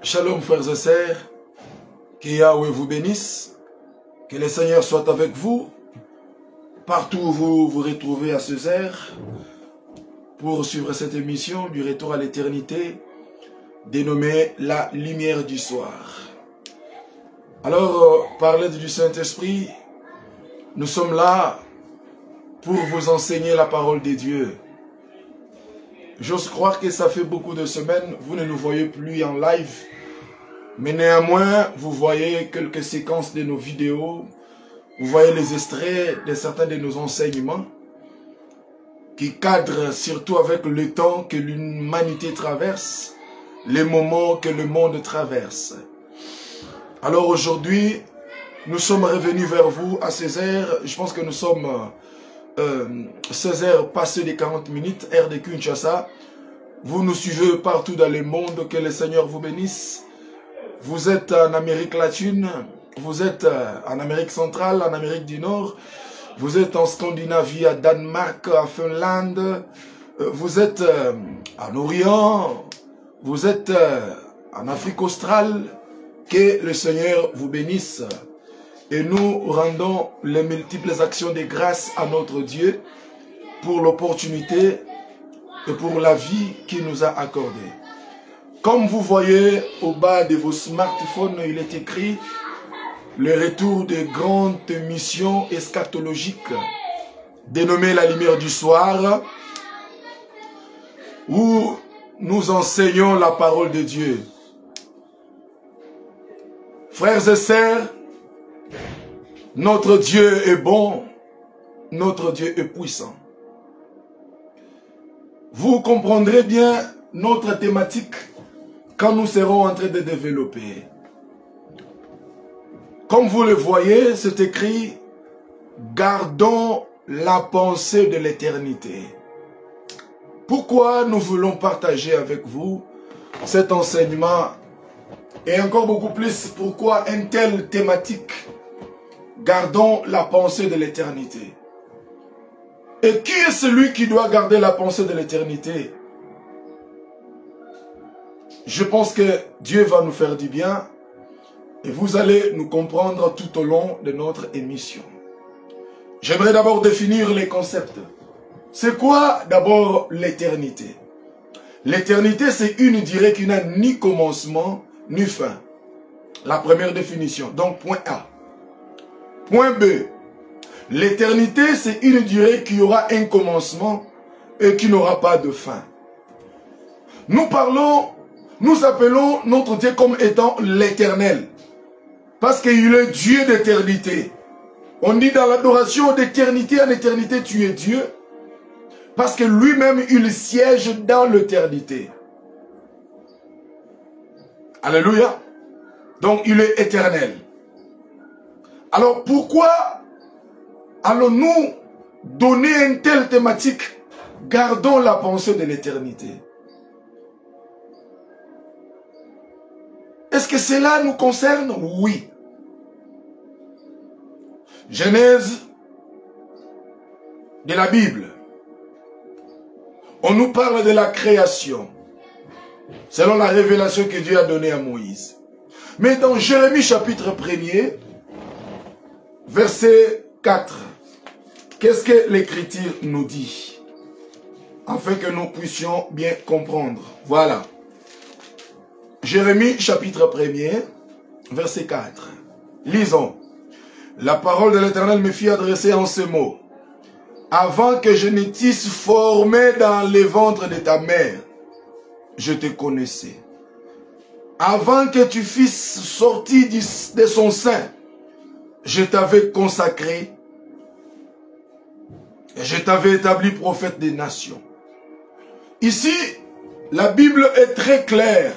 Shalom frères et sœurs, que Yahweh vous bénisse, que le Seigneur soit avec vous, partout où vous vous retrouvez à ce heure, pour suivre cette émission du retour à l'éternité, dénommée la lumière du soir. Alors, par l'aide du Saint-Esprit, nous sommes là pour vous enseigner la parole de Dieu. J'ose croire que ça fait beaucoup de semaines, vous ne nous voyez plus en live, mais néanmoins, vous voyez quelques séquences de nos vidéos, vous voyez les extraits de certains de nos enseignements, qui cadrent surtout avec le temps que l'humanité traverse, les moments que le monde traverse. Alors aujourd'hui, nous sommes revenus vers vous à 16 heures, je pense que nous sommes 16 heures passées les 40 minutes, heure de Kinshasa. Vous nous suivez partout dans le monde, que le Seigneur vous bénisse. Vous êtes en Amérique latine, vous êtes en Amérique centrale, en Amérique du Nord, vous êtes en Scandinavie, à Danemark, à Finlande, vous êtes en Orient, vous êtes en Afrique australe. Que le Seigneur vous bénisse. Et nous rendons les multiples actions de grâce à notre Dieu pour l'opportunité et pour la vie qu'il nous a accordée. Comme vous voyez au bas de vos smartphones, il est écrit le retour des grandes missions eschatologiques dénommées la lumière du soir, où nous enseignons la parole de Dieu. Frères et sœurs, notre Dieu est bon, notre Dieu est puissant. Vous comprendrez bien notre thématique quand nous serons en train de développer. Comme vous le voyez, c'est écrit « Gardons la pensée de l'éternité ». Pourquoi nous voulons partager avec vous cet enseignement et encore beaucoup plus, pourquoi une telle thématique? Gardons la pensée de l'éternité. Et qui est celui qui doit garder la pensée de l'éternité? Je pense que Dieu va nous faire du bien et vous allez nous comprendre tout au long de notre émission. J'aimerais d'abord définir les concepts. C'est quoi d'abord l'éternité? L'éternité, c'est une durée qui n'a ni commencement ni fin. La première définition. Donc, point A. Point B. L'éternité, c'est une durée qui aura un commencement et qui n'aura pas de fin. Nous appelons notre Dieu comme étant l'éternel. Parce qu'il est Dieu d'éternité. On dit dans l'adoration d'éternité en éternité, tu es Dieu. Parce que lui-même, il siège dans l'éternité. Alléluia. Donc, il est éternel. Alors, pourquoi allons-nous donner une telle thématique? Gardons la pensée de l'éternité. Est-ce que cela nous concerne? Oui. Genèse de la Bible. On nous parle de la création, selon la révélation que Dieu a donnée à Moïse. Mais dans Jérémie chapitre 1er, verset 4, qu'est-ce que l'Écriture nous dit? Afin que nous puissions bien comprendre. Voilà. Jérémie chapitre 1er, verset 4. Lisons. La parole de l'Éternel me fit adresser en ces mots. Avant que je ne t'eusse formé dans le ventre de ta mère, je te connaissais. Avant que tu fisses sortir de son sein, je t'avais consacré et je t'avais établi prophète des nations. Ici, la Bible est très claire.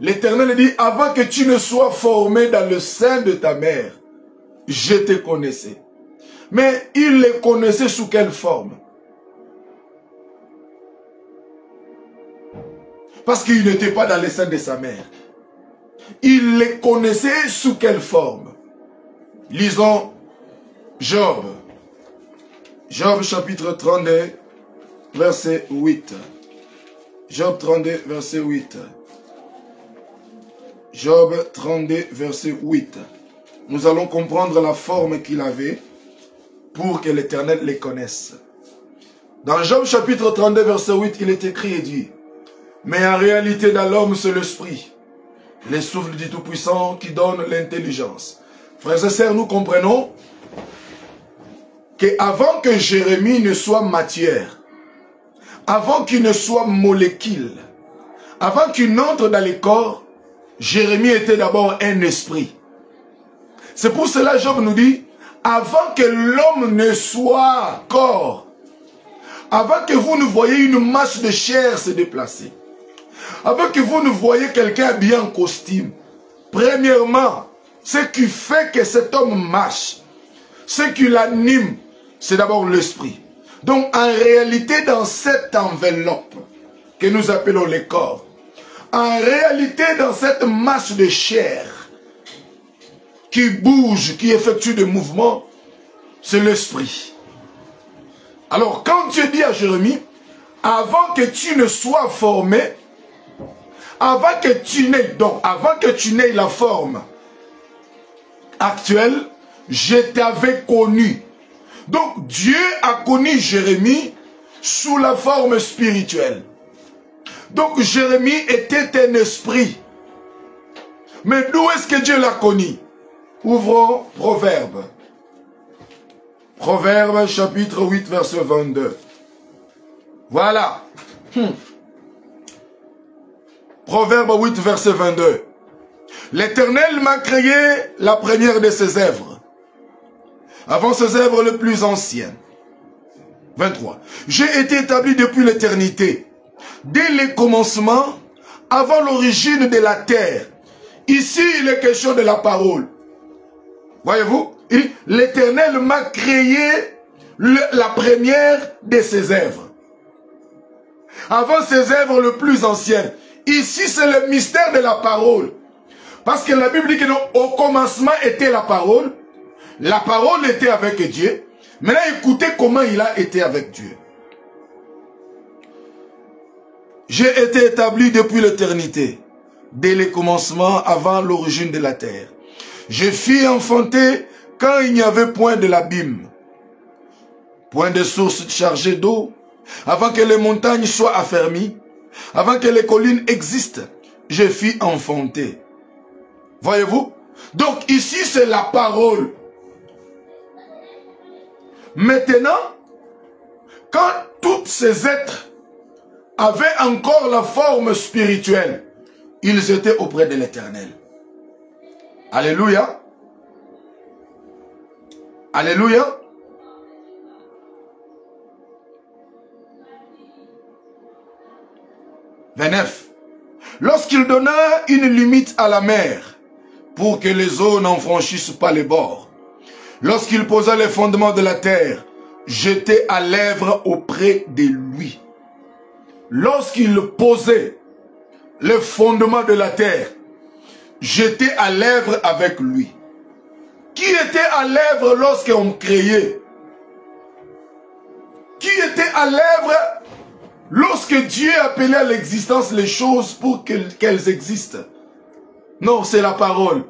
L'Éternel dit, avant que tu ne sois formé dans le sein de ta mère, je te connaissais. Mais il les connaissait sous quelle forme? Parce qu'il n'était pas dans le sein de sa mère. Il les connaissait sous quelle forme? Lisons Job. Job chapitre 32, verset 8. Job 32, verset 8. Job 32, verset 8. Nous allons comprendre la forme qu'il avait pour que l'Éternel les connaisse. Dans Job chapitre 32, verset 8, il est écrit et dit: mais en réalité, dans l'homme, c'est l'esprit, les souffles du Tout-Puissant qui donnent l'intelligence. Frères et sœurs, nous comprenons qu'avant que Jérémie ne soit matière, avant qu'il ne soit molécule, avant qu'il n'entre dans les corps, Jérémie était d'abord un esprit. C'est pour cela Job nous dit, avant que l'homme ne soit corps, avant que vous ne voyez une masse de chair se déplacer, avant que vous ne voyez quelqu'un habillé en costume, premièrement, ce qui fait que cet homme marche, ce qui l'anime, c'est d'abord l'esprit. Donc en réalité, dans cette enveloppe que nous appelons les corps, en réalité, dans cette masse de chair qui bouge, qui effectue des mouvements, c'est l'esprit. Alors quand Dieu dit à Jérémie, avant que tu ne sois formé, avant que tu n'aies donc, avant que tu n'aies la forme actuelle, je t'avais connu. Donc Dieu a connu Jérémie sous la forme spirituelle. Donc Jérémie était un esprit. Mais d'où est-ce que Dieu l'a connu? Ouvrons Proverbe. Proverbe chapitre 8 verset 22. Voilà. Proverbe 8 verset 22. L'Éternel m'a créé la première de ses œuvres, avant ses œuvres les plus anciennes. 23. J'ai été établi depuis l'éternité, dès les commencements, avant l'origine de la terre. Ici, il est question de la parole. Voyez-vous, l'Éternel m'a créé la première de ses œuvres, avant ses œuvres les plus anciennes. Ici, c'est le mystère de la parole. Parce que la Bible dit qu'au commencement était la parole était avec Dieu. Maintenant, écoutez comment il a été avec Dieu. J'ai été établi depuis l'éternité, dès les commencements, avant l'origine de la terre. Je fus enfanté quand il n'y avait point de l'abîme, point de source chargée d'eau, avant que les montagnes soient affermies, avant que les collines existent, je fus enfanté. Voyez-vous? Donc ici c'est la parole. Maintenant, quand tous ces êtres avaient encore la forme spirituelle, ils étaient auprès de l'Éternel. Alléluia. Alléluia. « 29. Lorsqu'il donna une limite à la mer, pour que les eaux n'en franchissent pas les bords, lorsqu'il posa les fondements de la terre, j'étais à l'œuvre auprès de lui. » Lorsqu'il posait les fondements de la terre, j'étais à l'œuvre avec lui. Qui était à l'œuvre lorsqu'on créait? Qui était à l'œuvre lorsque Dieu appelait à l'existence les choses pour qu'elles existent? Non, c'est la parole.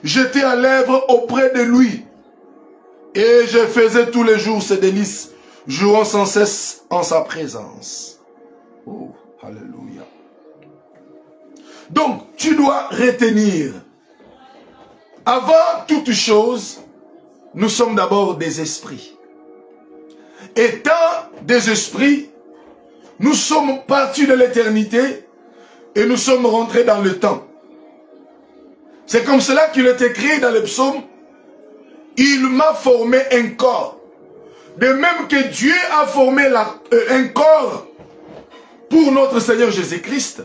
J'étais à l'œuvre auprès de lui. Et je faisais tous les jours ses délices, jouant sans cesse en sa présence. Oh, alléluia. Donc, tu dois retenir, avant toute chose, nous sommes d'abord des esprits. Étant des esprits, nous sommes partis de l'éternité et nous sommes rentrés dans le temps. C'est comme cela qu'il est écrit dans le psaume: il m'a formé un corps. De même que Dieu a formé un corps pour notre Seigneur Jésus-Christ,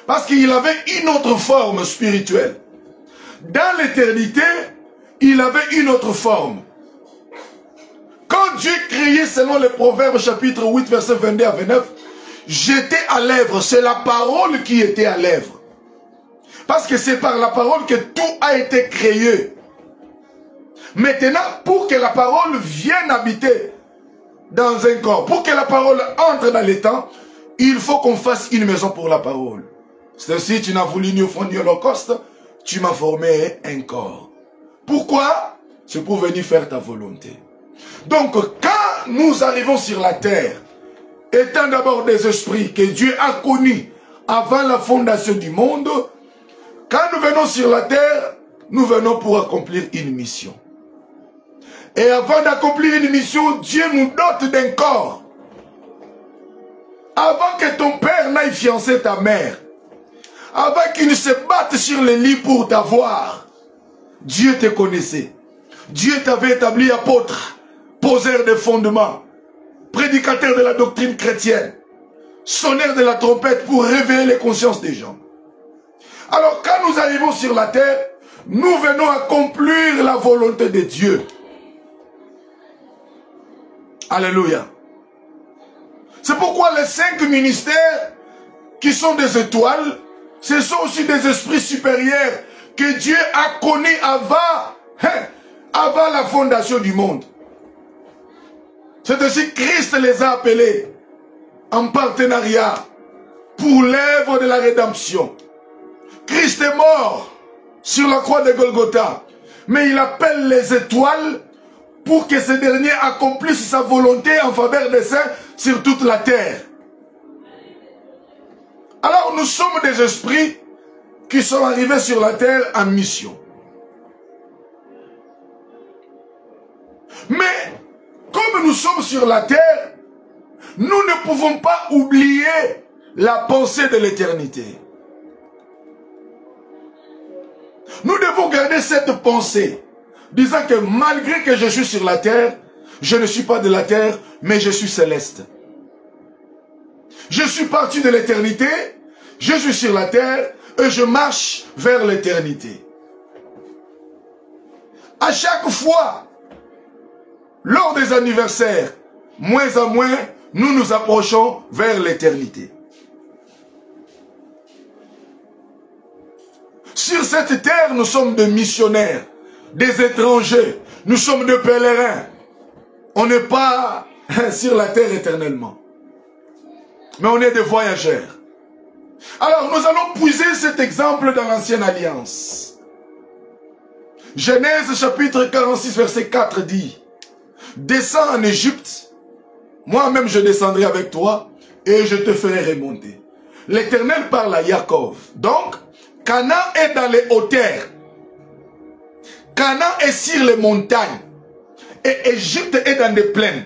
parce qu'il avait une autre forme spirituelle. Dans l'éternité, il avait une autre forme. Quand Dieu créait, selon le Proverbe chapitre 8, verset 22 à 29, j'étais à l'œuvre. C'est la parole qui était à l'œuvre. Parce que c'est par la parole que tout a été créé. Maintenant, pour que la parole vienne habiter dans un corps, pour que la parole entre dans les temps, il faut qu'on fasse une maison pour la parole. C'est ainsi, tu n'as voulu ni offrande ni holocauste, tu m'as formé un corps. Pourquoi? C'est pour venir faire ta volonté. Donc, quand nous arrivons sur la terre, étant d'abord des esprits que Dieu a connus avant la fondation du monde, quand nous venons sur la terre, nous venons pour accomplir une mission. Et avant d'accomplir une mission, Dieu nous dote d'un corps. Avant que ton père n'aille fiancer ta mère, avant qu'il ne se batte sur le lit pour t'avoir, Dieu te connaissait. Dieu t'avait établi apôtre, poseur de fondements, prédicateur de la doctrine chrétienne, sonneur de la trompette pour réveiller les consciences des gens. Alors quand nous arrivons sur la terre, nous venons accomplir la volonté de Dieu. Alléluia. C'est pourquoi les 5 ministères qui sont des étoiles, ce sont aussi des esprits supérieurs que Dieu a connus avant la fondation du monde. C'est ainsi que Christ les a appelés en partenariat pour l'œuvre de la rédemption. Christ est mort sur la croix de Golgotha, mais il appelle les étoiles pour que ces derniers accomplissent sa volonté en faveur des saints sur toute la terre. Alors nous sommes des esprits qui sont arrivés sur la terre en mission. Mais comme nous sommes sur la terre, nous ne pouvons pas oublier la pensée de l'éternité. Nous devons garder cette pensée, disant que malgré que je suis sur la terre, je ne suis pas de la terre, mais je suis céleste. Je suis parti de l'éternité, je suis sur la terre et je marche vers l'éternité. À chaque fois, lors des anniversaires, moins à moins, nous nous approchons vers l'éternité. Sur cette terre, nous sommes des missionnaires, des étrangers, nous sommes des pèlerins. On n'est pas sur la terre éternellement, mais on est des voyageurs. Alors, nous allons puiser cet exemple dans l'Ancienne Alliance. Genèse chapitre 46, verset 4 dit: descends en Égypte, moi-même je descendrai avec toi et je te ferai remonter. L'Éternel parle à Jacob. Donc, Canaan est dans les hauteurs. Canaan est sur les montagnes. Et Égypte est dans des plaines.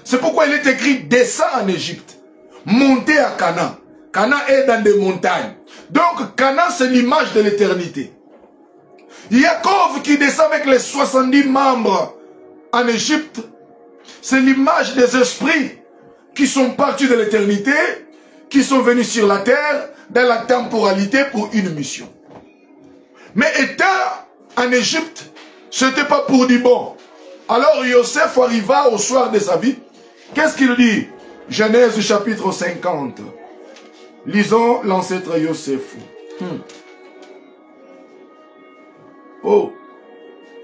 C'est pourquoi il est écrit: descends en Égypte, montez à Canaan. Canaan est dans des montagnes. Donc, Canaan, c'est l'image de l'éternité. Jacob qui descend avec les 70 membres en Égypte, c'est l'image des esprits qui sont partis de l'éternité, qui sont venus sur la terre, dans la temporalité pour une mission. Mais étant en Égypte, ce n'était pas pour du bon. Alors Yosef arriva au soir de sa vie. Qu'est-ce qu'il dit? Genèse chapitre 50. Lisons l'ancêtre Yosef. Oh,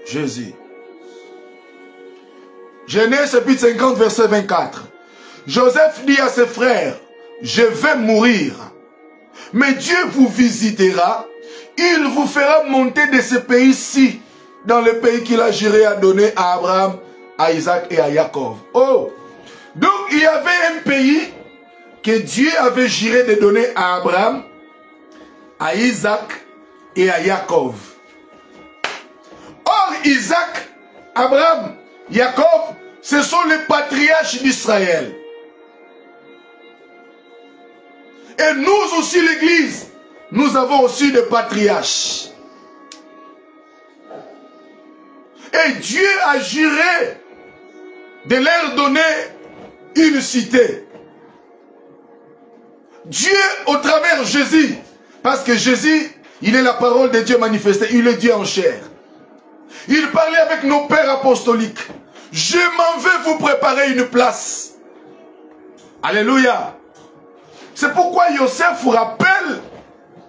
Jésus. Genèse chapitre 50, verset 24. Joseph dit à ses frères: je vais mourir, mais Dieu vous visitera, il vous fera monter de ce pays-ci, dans le pays qu'il a juré à donner à Abraham, à Isaac et à Jacob. Oh, donc il y avait un pays que Dieu avait juré de donner à Abraham, à Isaac et à Jacob. Or, Isaac, Abraham, Jacob, ce sont les patriarches d'Israël. Et nous aussi, l'Église, nous avons aussi des patriarches. Et Dieu a juré de leur donner une cité. Dieu, au travers Jésus, parce que Jésus, il est la parole de Dieu manifestée, il est Dieu en chair. Il parlait avec nos pères apostoliques. Je m'en vais vous préparer une place. Alléluia. C'est pourquoi Yosef rappelle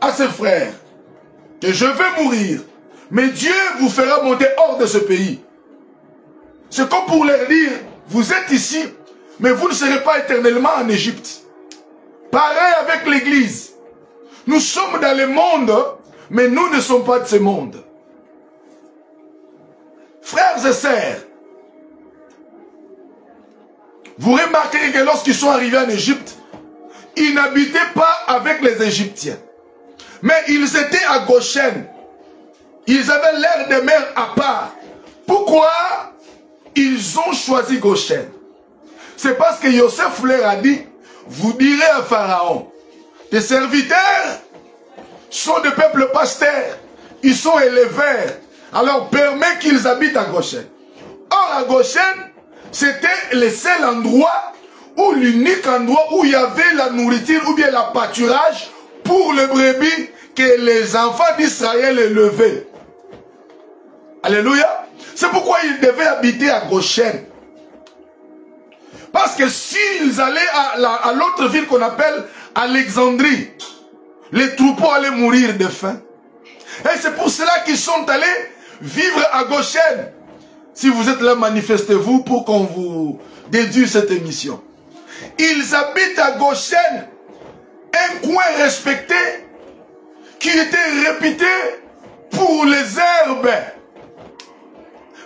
à ses frères que je vais mourir, mais Dieu vous fera monter hors de ce pays. C'est comme pour leur dire: vous êtes ici, mais vous ne serez pas éternellement en Égypte. Pareil avec l'Église. Nous sommes dans le monde, mais nous ne sommes pas de ce monde. Frères et sœurs, vous remarquerez que lorsqu'ils sont arrivés en Égypte, ils n'habitaient pas avec les Égyptiens. Mais ils étaient à Goshen. Ils avaient l'air de mer à part. Pourquoi ils ont choisi Goshen? C'est parce que Yosef leur a dit, vous direz à Pharaon, tes serviteurs sont des peuples pasteurs, ils sont éleveurs, alors permets qu'ils habitent à Goshen. Or à Goshen, c'était le seul endroit, ou l'unique endroit où il y avait la nourriture ou bien la pâturage pour les brebis que les enfants d'Israël élevaient. Alléluia. C'est pourquoi ils devaient habiter à Goshen. Parce que s'ils allaient à l'autre ville qu'on appelle Alexandrie, les troupeaux allaient mourir de faim. Et c'est pour cela qu'ils sont allés vivre à Goshen. Si vous êtes là, manifestez-vous pour qu'on vous déduise cette émission. Ils habitent à Goshen, un coin respecté qui était réputé pour les herbes.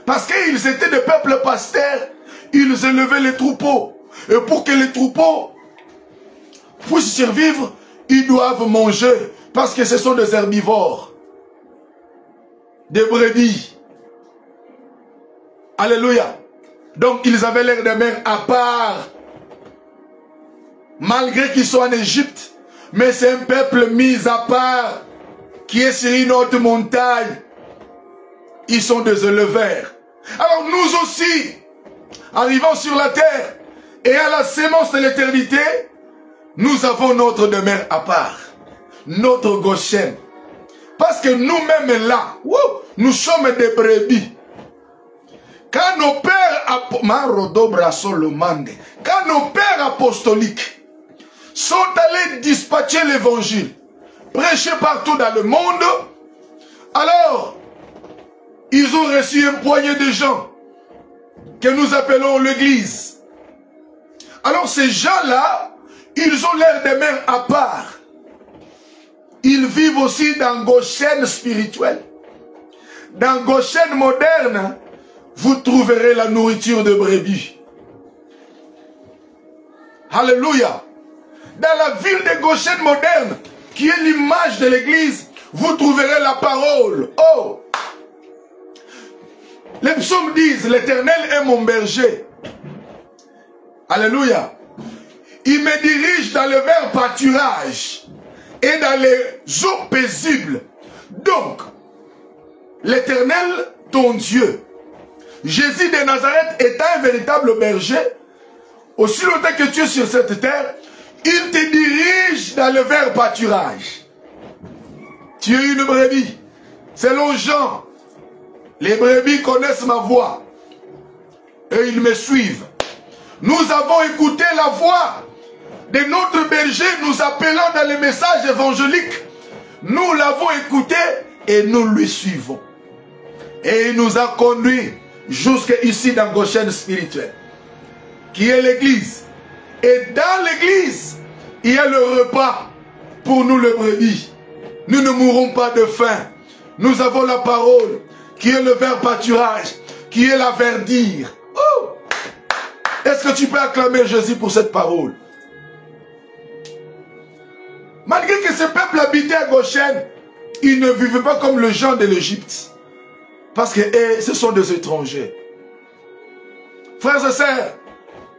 Parce qu'ils étaient des peuples pasteurs, ils élevaient les troupeaux. Et pour que les troupeaux puissent survivre, ils doivent manger. Parce que ce sont des herbivores. Des brebis. Alléluia. Donc ils avaient l'air de mer à part. Malgré qu'ils soient en Égypte. Mais c'est un peuple mis à part. Qui est sur une haute montagne. Ils sont des éleveurs. Alors nous aussi, arrivant sur la terre et à la sémence de l'éternité, nous avons notre demeure à part, notre Goshen. Parce que nous-mêmes là, nous sommes des brebis. Quand nos pères apostoliques sont allés dispatcher l'évangile, prêcher partout dans le monde, alors ils ont reçu un poignet de gens que nous appelons l'église. Alors ces gens-là, ils ont l'air des mères à part. Ils vivent aussi dans Goshen spirituel. Dans Goshen moderne, vous trouverez la nourriture de brebis. Alléluia. Dans la ville de Goshen moderne, qui est l'image de l'église, vous trouverez la parole. Oh! Les psaumes disent, l'Éternel est mon berger. Alléluia. Il me dirige dans le vert pâturage et dans les eaux paisibles. Donc, l'Éternel, ton Dieu, Jésus de Nazareth est un véritable berger. Aussi longtemps que tu es sur cette terre, il te dirige dans le vert pâturage. Tu es une brebis. Selon Jean, les brebis connaissent ma voix et ils me suivent. Nous avons écouté la voix de notre berger nous appelant dans les messages évangéliques. Nous l'avons écouté et nous lui suivons. Et il nous a conduits jusqu'ici dans Goshen spirituel, qui est l'église. Et dans l'église, il y a le repas pour nous les brebis. Nous ne mourrons pas de faim. Nous avons la parole, qui est le vert pâturage, qui est la verdure. Oh! Est-ce que tu peux acclamer Jésus pour cette parole? Malgré que ce peuple habitait à Goshen, ils ne vivaient pas comme les gens de l'Égypte. Parce que ce sont des étrangers. Frères et sœurs,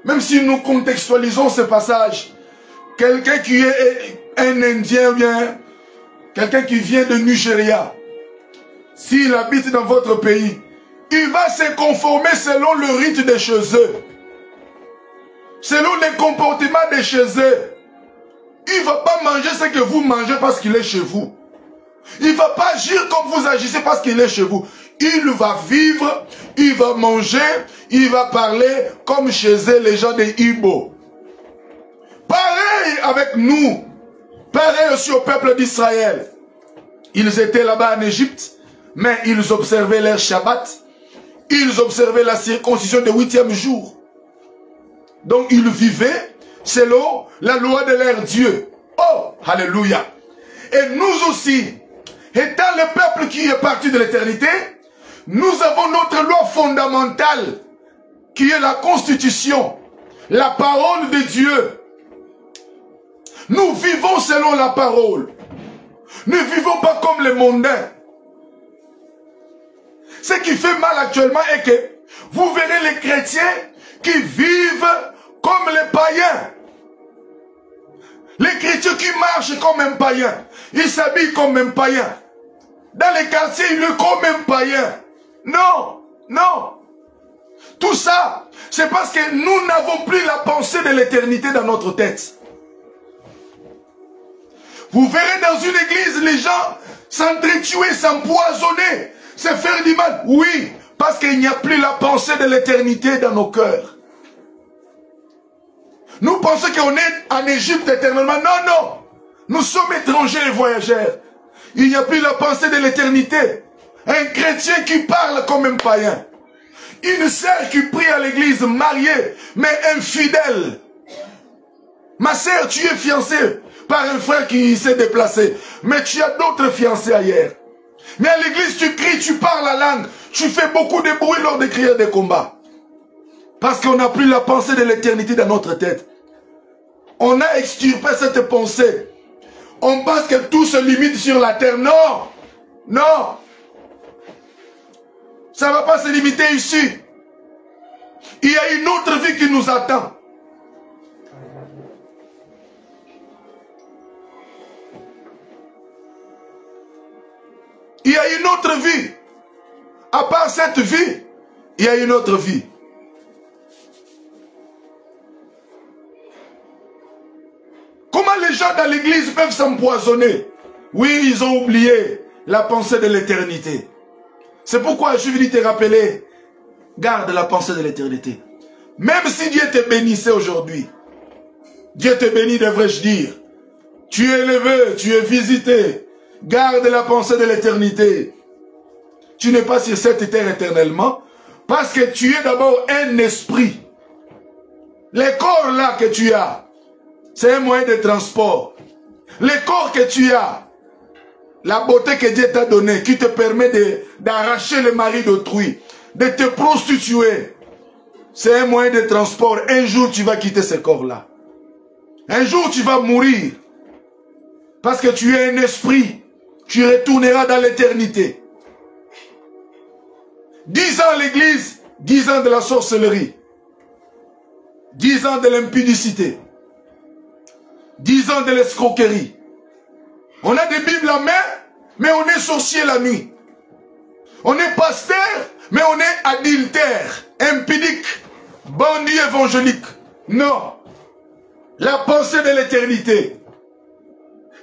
même si nous contextualisons ce passage, quelqu'un qui est un Indien, bien, quelqu'un qui vient de Nigeria, s'il habite dans votre pays, il va se conformer selon le rite de chez eux. Selon les comportements de chez eux. Il ne va pas manger ce que vous mangez parce qu'il est chez vous. Il ne va pas agir comme vous agissez parce qu'il est chez vous. Il va vivre, il va manger, il va parler comme chez eux les gens des Igbo. Pareil avec nous. Pareil aussi au peuple d'Israël. Ils étaient là-bas en Égypte, mais ils observaient leur Shabbat. Ils observaient la circoncision du 8e jour. Donc ils vivaient selon la loi de leur Dieu. Oh, alléluia. Et nous aussi, étant le peuple qui est parti de l'éternité, nous avons notre loi fondamentale qui est la Constitution, la parole de Dieu. Nous vivons selon la parole. Ne vivons pas comme les mondains. Ce qui fait mal actuellement est que vous verrez les chrétiens qui vivent comme les païens. Les chrétiens qui marchent comme un païen. Ils s'habillent comme un païen. Dans les quartiers, ils sont comme un païen. Non, non. Tout ça, c'est parce que nous n'avons plus la pensée de l'éternité dans notre tête. Vous verrez dans une église, les gens s'entretuer, s'empoisonner, se faire du mal. Oui, parce qu'il n'y a plus la pensée de l'éternité dans nos cœurs. Nous pensons qu'on est en Égypte éternellement. Non, non. Nous sommes étrangers et voyageurs. Il n'y a plus la pensée de l'éternité. Un chrétien qui parle comme un païen. Une sœur qui prie à l'église, mariée, mais infidèle. Ma sœur, tu es fiancée par un frère qui s'est déplacé. Mais tu as d'autres fiancés ailleurs. Mais à l'église, tu cries, tu parles la langue. Tu fais beaucoup de bruit lors des prières des combats. Parce qu'on n'a plus la pensée de l'éternité dans notre tête. On a extirpé cette pensée. On pense que tout se limite sur la terre. Non. Non. Ça ne va pas se limiter ici. Il y a une autre vie qui nous attend. Il y a une autre vie. À part cette vie, il y a une autre vie. Comment les gens dans l'église peuvent s'empoisonner? Oui, ils ont oublié la pensée de l'éternité. C'est pourquoi je suis venu te rappeler, garde la pensée de l'éternité. Même si Dieu te bénissait aujourd'hui, Dieu te bénit, devrais-je dire. Tu es élevé, tu es visité. Garde la pensée de l'éternité. Tu n'es pas sur cette terre éternellement, parce que tu es d'abord un esprit. Les corps là que tu as, c'est un moyen de transport. Les corps que tu as, la beauté que Dieu t'a donnée, qui te permet d'arracher le mari d'autrui, de te prostituer, c'est un moyen de transport. Un jour, tu vas quitter ce corps-là. Un jour, tu vas mourir. Parce que tu es un esprit. Tu retourneras dans l'éternité. 10 ans l'église, 10 ans de la sorcellerie. 10 ans de l'impudicité. 10 ans de l'escroquerie. On a des Bibles à main, mais on est sorcier la nuit. On est pasteur, mais on est adultère, impudique, bandit évangélique. Non. La pensée de l'éternité.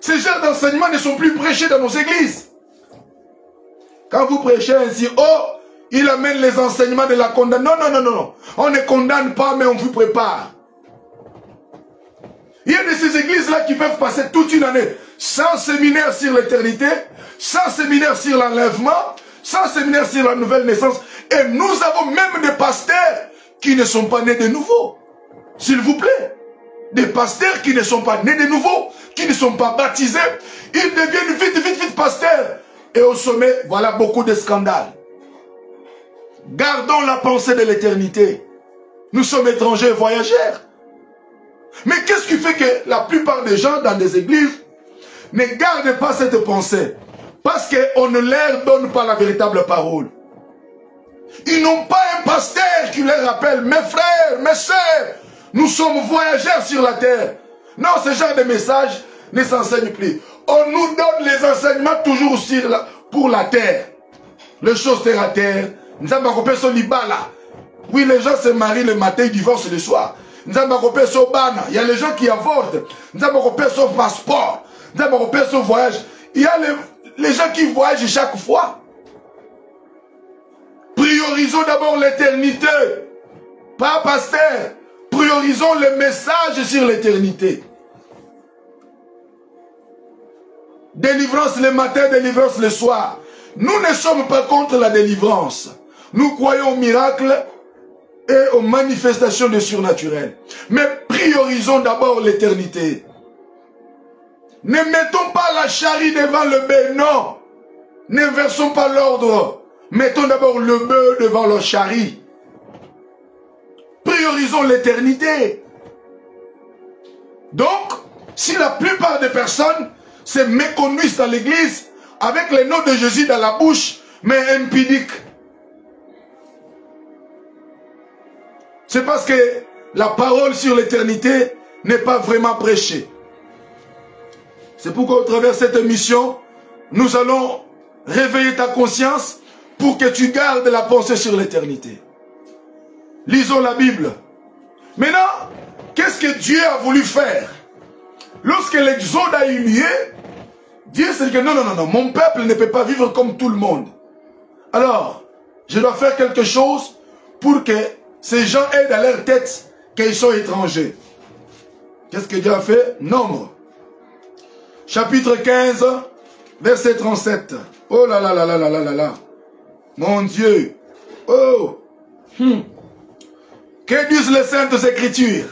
Ces genres d'enseignements ne sont plus prêchés dans nos églises. Quand vous prêchez ainsi, oh, il amène les enseignements de la condamnation. Non, non, non, non. On ne condamne pas, mais on vous prépare. Il y a de ces églises-là qui peuvent passer toute une année sans séminaire sur l'éternité, sans séminaire sur l'enlèvement, sans séminaire sur la nouvelle naissance. Et nous avons même des pasteurs qui ne sont pas nés de nouveau. S'il vous plaît. Des pasteurs qui ne sont pas nés de nouveau, qui ne sont pas baptisés, ils deviennent vite pasteurs. Et au sommet, voilà beaucoup de scandales. Gardons la pensée de l'éternité. Nous sommes étrangers et voyageurs. Mais qu'est-ce qui fait que la plupart des gens dans des églises ne gardent pas cette pensée? Parce qu'on ne leur donne pas la véritable parole. Ils n'ont pas un pasteur qui leur rappelle, mes frères, mes sœurs, nous sommes voyageurs sur la terre. Non, ce genre de message ne s'enseigne plus. On nous donne les enseignements toujours pour la terre. Les choses terre à terre. Oui, les gens se marient le matin, ils divorcent le soir. Il y a les gens qui avortent. Nous avons son passeport. Nous avons son voyage. Il y a les gens qui voyagent chaque fois. Priorisons d'abord l'éternité. Pas pasteur. Priorisons le message sur l'éternité. Délivrance le matin, délivrance le soir. Nous ne sommes pas contre la délivrance. Nous croyons au miracle et aux manifestations de surnaturel. Mais priorisons d'abord l'éternité. Ne mettons pas la charrue devant le bœuf, non. N'inversons pas l'ordre. Mettons d'abord le bœuf devant le charrue. Priorisons l'éternité. Donc, si la plupart des personnes se méconnaissent dans l'église avec le nom de Jésus dans la bouche, mais impudiques, c'est parce que la parole sur l'éternité n'est pas vraiment prêchée. C'est pourquoi au travers de cette émission, nous allons réveiller ta conscience pour que tu gardes la pensée sur l'éternité. Lisons la Bible. Maintenant, qu'est-ce que Dieu a voulu faire? Lorsque l'exode a eu lieu, Dieu s'est dit que non, mon peuple ne peut pas vivre comme tout le monde. Alors, je dois faire quelque chose pour que ces gens aient dans leur tête qu'ils sont étrangers. Qu'est-ce que Dieu a fait? Nombre. Chapitre 15, verset 37. Oh là là là là là là là là. Mon Dieu. Oh. Que disent les Saintes Écritures?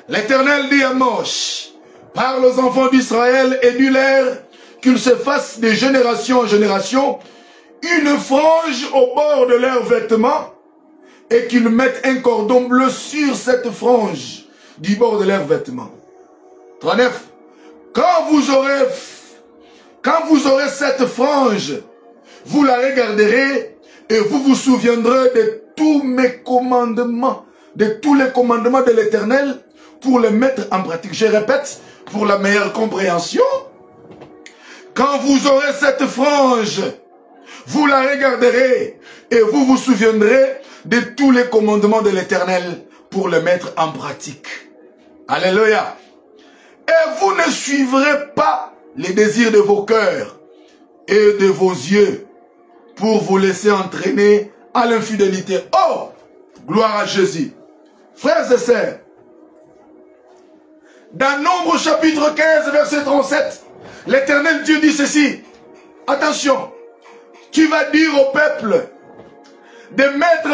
L'Éternel dit à Moïse, parle aux enfants d'Israël et dis-leur qu'ils se fassent de génération en génération une frange au bord de leurs vêtements et qu'ils mettent un cordon bleu sur cette frange du bord de leurs vêtements. 39. Quand vous aurez cette frange, vous la regarderez et vous vous souviendrez de tous mes commandements, de tous les commandements de l'Éternel pour les mettre en pratique. Je répète, pour la meilleure compréhension, quand vous aurez cette frange, vous la regarderez et vous vous souviendrez de tous les commandements de l'Éternel pour les mettre en pratique. Alléluia. Et vous ne suivrez pas les désirs de vos cœurs et de vos yeux pour vous laisser entraîner à l'infidélité. Oh, gloire à Jésus. Frères et sœurs, dans Nombre chapitre 15, verset 37, l'Éternel Dieu dit ceci. Attention, tu vas dire au peuple de mettre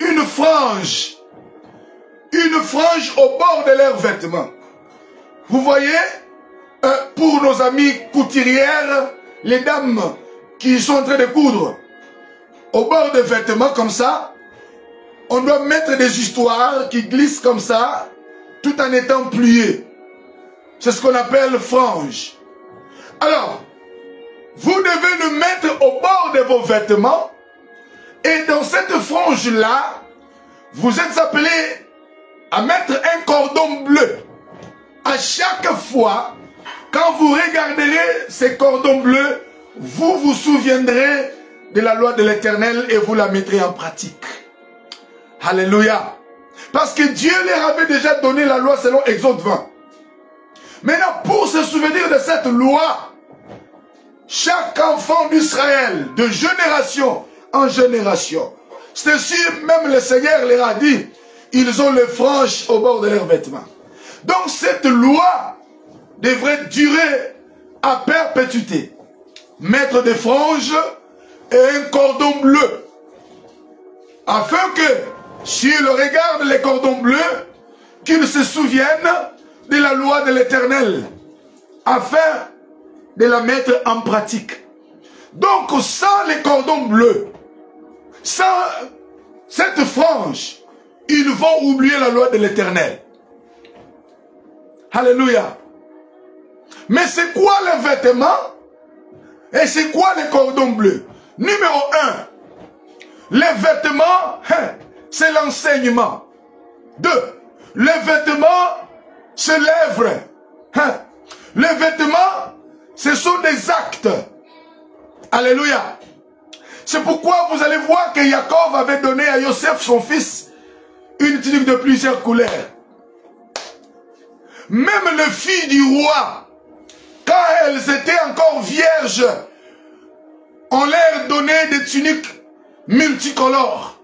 une frange au bord de leurs vêtements. Vous voyez, pour nos amis couturières, les dames qui sont en train de coudre, au bord des vêtements comme ça, on doit mettre des histoires qui glissent comme ça, tout en étant pliées. C'est ce qu'on appelle frange. Alors, vous devez le mettre au bord de vos vêtements, et dans cette frange-là, vous êtes appelés à mettre un cordon bleu. À chaque fois, quand vous regarderez ces cordons bleus, vous vous souviendrez de la loi de l'Éternel et vous la mettrez en pratique. Alléluia. Parce que Dieu leur avait déjà donné la loi selon Exode 20. Maintenant, pour se souvenir de cette loi, chaque enfant d'Israël, de génération en génération, c'est sûr, même le Seigneur leur a dit, ils ont les franges au bord de leurs vêtements. Donc cette loi devrait durer à perpétuité. Mettre des franges et un cordon bleu. Afin que, s'ils regardent les cordons bleus, qu'ils se souviennent de la loi de l'Éternel. Afin de la mettre en pratique. Donc sans les cordons bleus, sans cette frange, ils vont oublier la loi de l'Éternel. Alléluia. Mais c'est quoi les vêtements? Et c'est quoi les cordons bleus? Numéro 1. Les vêtements, c'est l'enseignement. 2. Les vêtements, c'est l'œuvre. Les vêtements, ce sont des actes. Alléluia. C'est pourquoi vous allez voir que Jacob avait donné à Joseph, son fils, une tunique de plusieurs couleurs. Même les filles du roi, quand elles étaient encore vierges, on leur donnait des tuniques multicolores.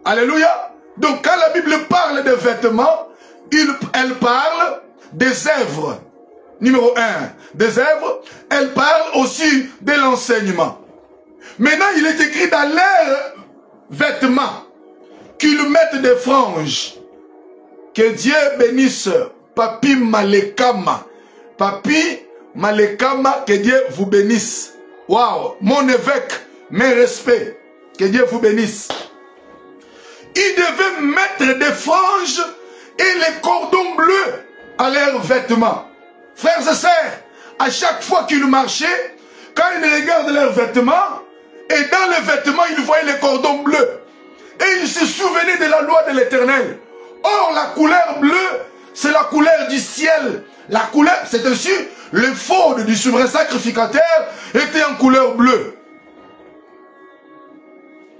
Alléluia. Donc quand la Bible parle de vêtements, elle parle des œuvres. Numéro 1, des œuvres. Elle parle aussi de l'enseignement. Maintenant, il est écrit dans leurs vêtements qu'ils mettent des franges. Que Dieu bénisse Papi Malekama, Papi Malekama, que Dieu vous bénisse. Waouh, mon évêque, mes respects, que Dieu vous bénisse. Ils devaient mettre des franges et les cordons bleus à leurs vêtements. Frères et sœurs, à chaque fois qu'ils marchaient, quand ils regardent leurs vêtements, et dans les vêtements, ils voyaient les cordons bleus. Et ils se souvenaient de la loi de l'Éternel. Or, la couleur bleue, c'est la couleur du ciel. La couleur, c'est ainsi, le faune du souverain sacrificateur était en couleur bleue.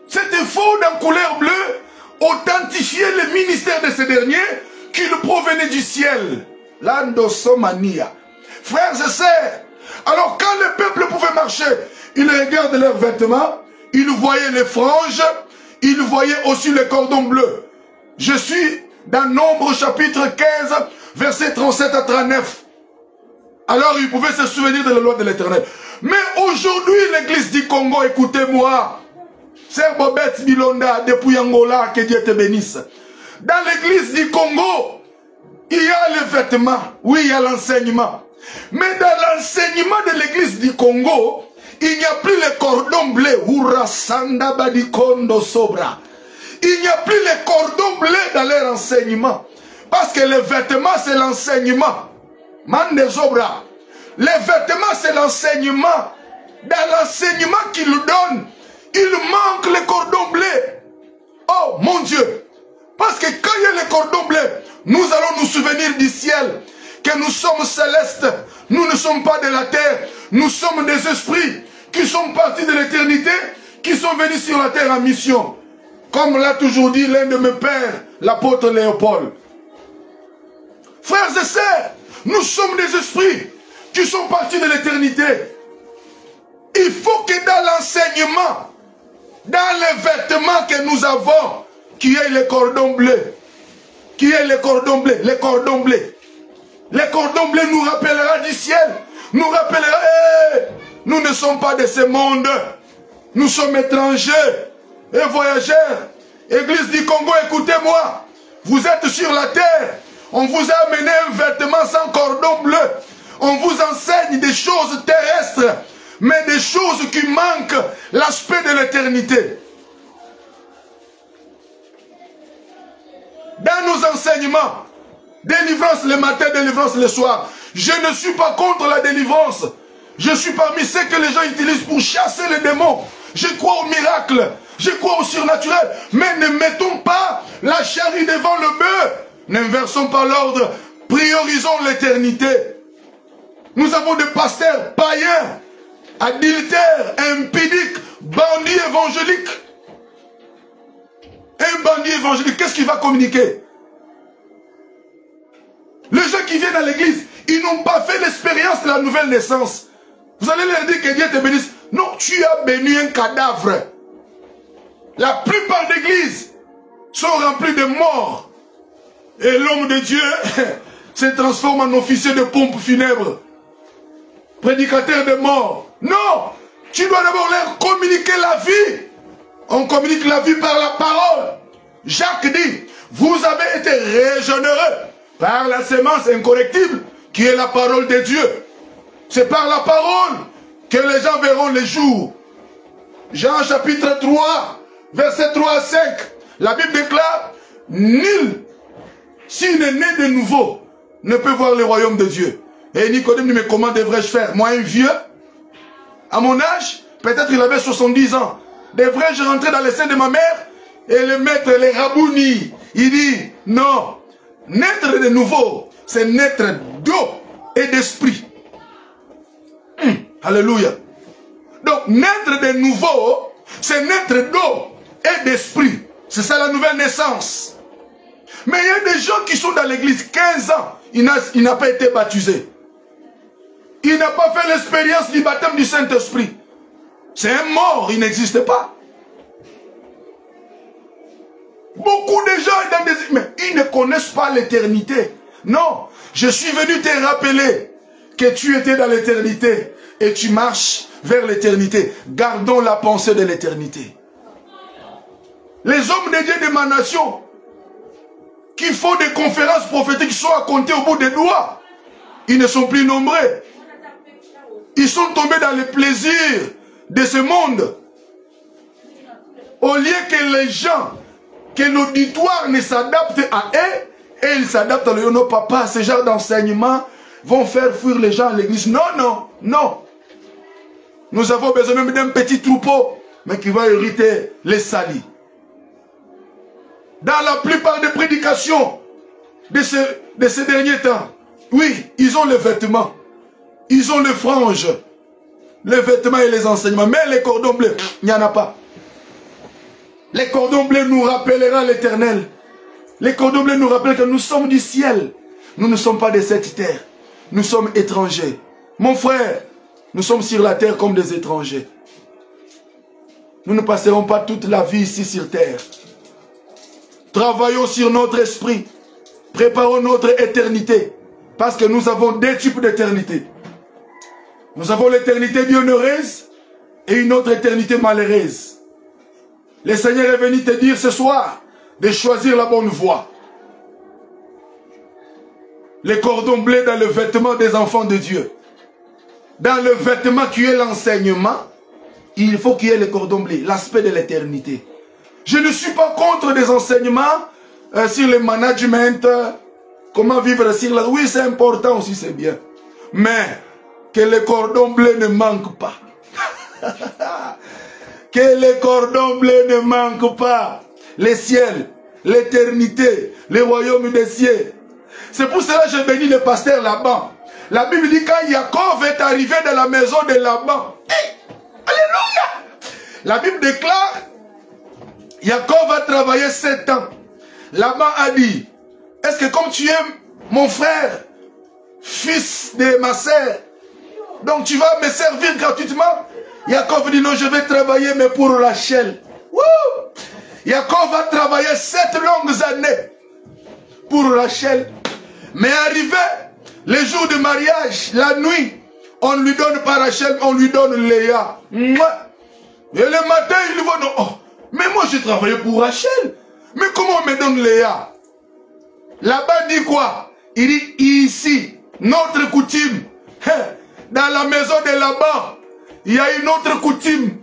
Cet faune en couleur bleue authentifiait le ministère de ces derniers qu'il provenait du ciel. L'andosomania. Frères et sœurs, alors quand le peuple pouvait marcher, ils regardent leurs vêtements, ils voyaient les franges, ils voyaient aussi les cordons bleus. Je suis dans Nombre chapitre 15, versets 37 à 39. Alors ils pouvaient se souvenir de la loi de l'Éternel. Mais aujourd'hui, l'église du Congo, écoutez-moi, Sœur Bobette Bilonda, depuis Angola, que Dieu te bénisse. Dans l'église du Congo, il y a les vêtements, oui, il y a l'enseignement. Mais dans l'enseignement de l'église du Congo, il n'y a plus les cordons bleus. Il n'y a plus les cordons bleus dans leur enseignement. Parce que les vêtements, c'est l'enseignement. Les vêtements, c'est l'enseignement. Dans l'enseignement qu'il donne, il manque les cordons bleus. Oh mon Dieu. Parce que quand il y a les cordons bleus, nous allons nous souvenir du ciel. Que nous sommes célestes. Nous ne sommes pas de la terre. Nous sommes des esprits qui sont partis de l'éternité, qui sont venus sur la terre en mission. Comme l'a toujours dit l'un de mes pères, l'apôtre Léopold. Frères et sœurs, nous sommes des esprits qui sont partis de l'éternité. Il faut que dans l'enseignement, dans les vêtements que nous avons, qu'il y ait les cordons bleus. Qu'il y ait les cordons bleus, les cordons bleus. Les cordons bleus nous rappellera du ciel. Nous rappellera, nous ne sommes pas de ce monde. Nous sommes étrangers et voyageurs. Église du Congo, écoutez-moi. Vous êtes sur la terre. On vous a amené un vêtement sans cordon bleu. On vous enseigne des choses terrestres, mais des choses qui manquent l'aspect de l'éternité. Dans nos enseignements, délivrance le matin, délivrance le soir. Je ne suis pas contre la délivrance. Je suis parmi ceux que les gens utilisent pour chasser les démons. Je crois au miracle. Je crois au surnaturel. Mais ne mettons pas la charrue devant le bœuf. N'inversons pas l'ordre. Priorisons l'éternité. Nous avons des pasteurs païens, adultères, impudiques, bandits évangéliques. Un bandit évangélique, qu'est-ce qu'il va communiquer? Les gens qui viennent à l'église, ils n'ont pas fait l'expérience de la nouvelle naissance. Vous allez leur dire que Dieu te bénisse. Non, tu as béni un cadavre. La plupart d'églises sont remplies de morts. Et l'homme de Dieu se transforme en officier de pompe funèbre. Prédicateur de mort. Non, tu dois d'abord leur communiquer la vie. On communique la vie par la parole. Jacques dit, vous avez été régénérés par la sémence incorrectible qui est la parole de Dieu. C'est par la parole que les gens verront les jours. Jean chapitre 3, verset 3 à 5. La Bible déclare, nul, s'il est né de nouveau, ne peut voir le royaume de Dieu. Et Nicodème dit, mais comment devrais-je faire? Moi, un vieux, à mon âge, peut-être il avait 70 ans. Devrais-je rentrer dans le sein de ma mère? Et le maître, les rabouni, il dit, non, naître de nouveau, c'est naître d'eau et d'esprit. Alléluia. Donc, naître de nouveau, c'est naître d'eau et d'esprit. C'est ça la nouvelle naissance. Mais il y a des gens qui sont dans l'église 15 ans, il n'a pas été baptisé. Il n'a pas fait l'expérience du baptême du Saint-Esprit. C'est un mort, il n'existe pas. Beaucoup de gens, mais ils ne connaissent pas l'éternité. Non, je suis venu te rappeler que tu étais dans l'éternité et tu marches vers l'éternité. Gardons la pensée de l'éternité. Les hommes de Dieu de ma nation qui font des conférences prophétiques sont à compter au bout des doigts. Ils ne sont plus nombreux. Ils sont tombés dans les plaisirs de ce monde. Au lieu que les gens, que l'auditoire ne s'adapte à eux, et ils s'adaptent à eux. Non, papa, ce genre d'enseignement vont faire fuir les gens à l'église. Non, non, non. Nous avons besoin même d'un petit troupeau, mais qui va hériter les salis. Dans la plupart des prédications de ces derniers temps, oui, ils ont les vêtements. Ils ont les franges, les vêtements et les enseignements. Mais les cordons bleus, il n'y en a pas. Les cordons bleus nous rappellera l'Éternel. Les cordons bleus nous rappellent que nous sommes du ciel. Nous ne sommes pas de cette terre. Nous sommes étrangers. Mon frère, nous sommes sur la terre comme des étrangers. Nous ne passerons pas toute la vie ici sur terre. Travaillons sur notre esprit. Préparons notre éternité. Parce que nous avons deux types d'éternité. Nous avons l'éternité bienheureuse et une autre éternité malheureuse. Le Seigneur est venu te dire ce soir de choisir la bonne voie. Les cordons bleus dans le vêtement des enfants de Dieu. Dans le vêtement qui est l'enseignement, il faut qu'il y ait les cordons bleus, l'aspect de l'éternité. Je ne suis pas contre des enseignements sur le management, comment vivre sur la... Oui, c'est important aussi, c'est bien. Mais que les cordons bleus ne manquent pas. Que les cordons bleus ne manquent pas. Les ciels, l'éternité, le royaume des cieux. C'est pour cela que je bénis le pasteur Laban. La Bible dit quand Jacob est arrivé dans la maison de Laban. Hey, alléluia! La Bible déclare, Jacob a travaillé 7 ans. Laban a dit, est-ce que comme tu es mon frère, fils de ma sœur, donc tu vas me servir gratuitement? Jacob dit non, je vais travailler mais pour Rachel. Wouh! Jacob va travailler 7 longues années pour Rachel. Mais arrivé le jour du mariage, la nuit, on ne lui donne pas Rachel, on lui donne Léa. Et le matin, il va non. Oh, mais moi j'ai travaillé pour Rachel. Mais comment on me donne Léa? Là-bas dit quoi? Il dit ici, notre coutume. Dans la maison de Laban, il y a une autre coutume.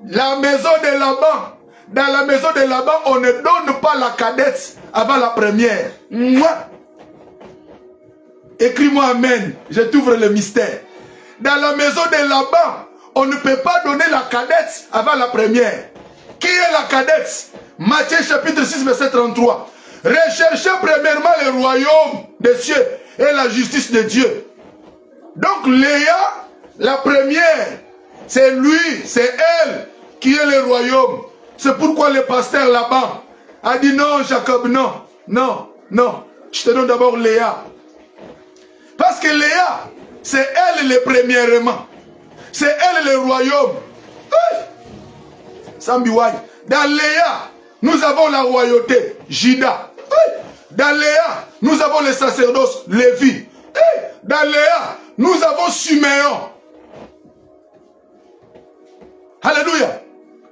La maison de Laban. Dans la maison de Laban, on ne donne pas la cadette avant la première. Écris-moi Amen. Je t'ouvre le mystère. Dans la maison de Laban, on ne peut pas donner la cadette avant la première. Qui est la cadette? Matthieu chapitre 6 verset 33. Recherchez premièrement le royaume des cieux et la justice de Dieu. Donc Léa, la première, c'est lui, c'est elle qui est le royaume. C'est pourquoi le pasteur Laban a dit non Jacob, non, non, non. Je te donne d'abord Léa. Parce que Léa, c'est elle le premièrement. C'est elle le royaume. Sambiwai. Dans Léa, nous avons la royauté, Juda. Dans Léa, nous avons le sacerdoce, Lévi. Dans Léa, nous avons Siméon. Alléluia.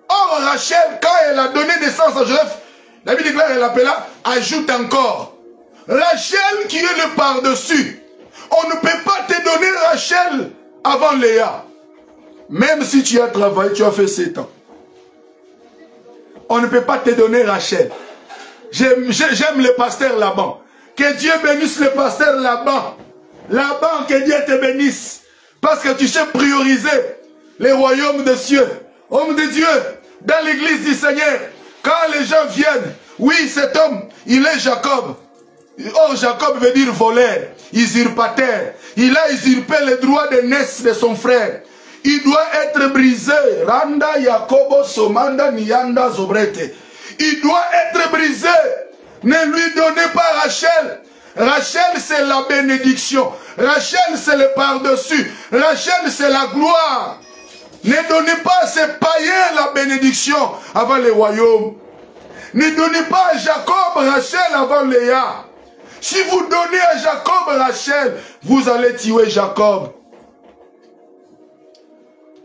Or, Rachel, quand elle a donné naissance à Joseph, la Bible déclare, elle l'appela, ajoute encore. Rachel qui est le par-dessus. On ne peut pas te donner Rachel avant Léa. Même si tu as travaillé, tu as fait 7 ans. On ne peut pas te donner Rachel. J'aime le pasteur Laban. Que Dieu bénisse le pasteur Laban. Laban, que Dieu te bénisse. Parce que tu sais prioriser les royaumes des cieux. Homme de Dieu, dans l'église du Seigneur, quand les gens viennent, oui, cet homme, il est Jacob. Or, Jacob veut dire voleur, usurpateur. Il a usurpé le droit de naissance de son frère. Il doit être brisé. Randa Jacobo Somanda Nianda Zobrete. Il doit être brisé. Ne lui donnez pas Rachel. Rachel, c'est la bénédiction. Rachel, c'est le par-dessus. Rachel, c'est la gloire. Ne donnez pas à ces païens la bénédiction avant le royaume. Ne donnez pas à Jacob Rachel avant Léa. Si vous donnez à Jacob Rachel, vous allez tuer Jacob.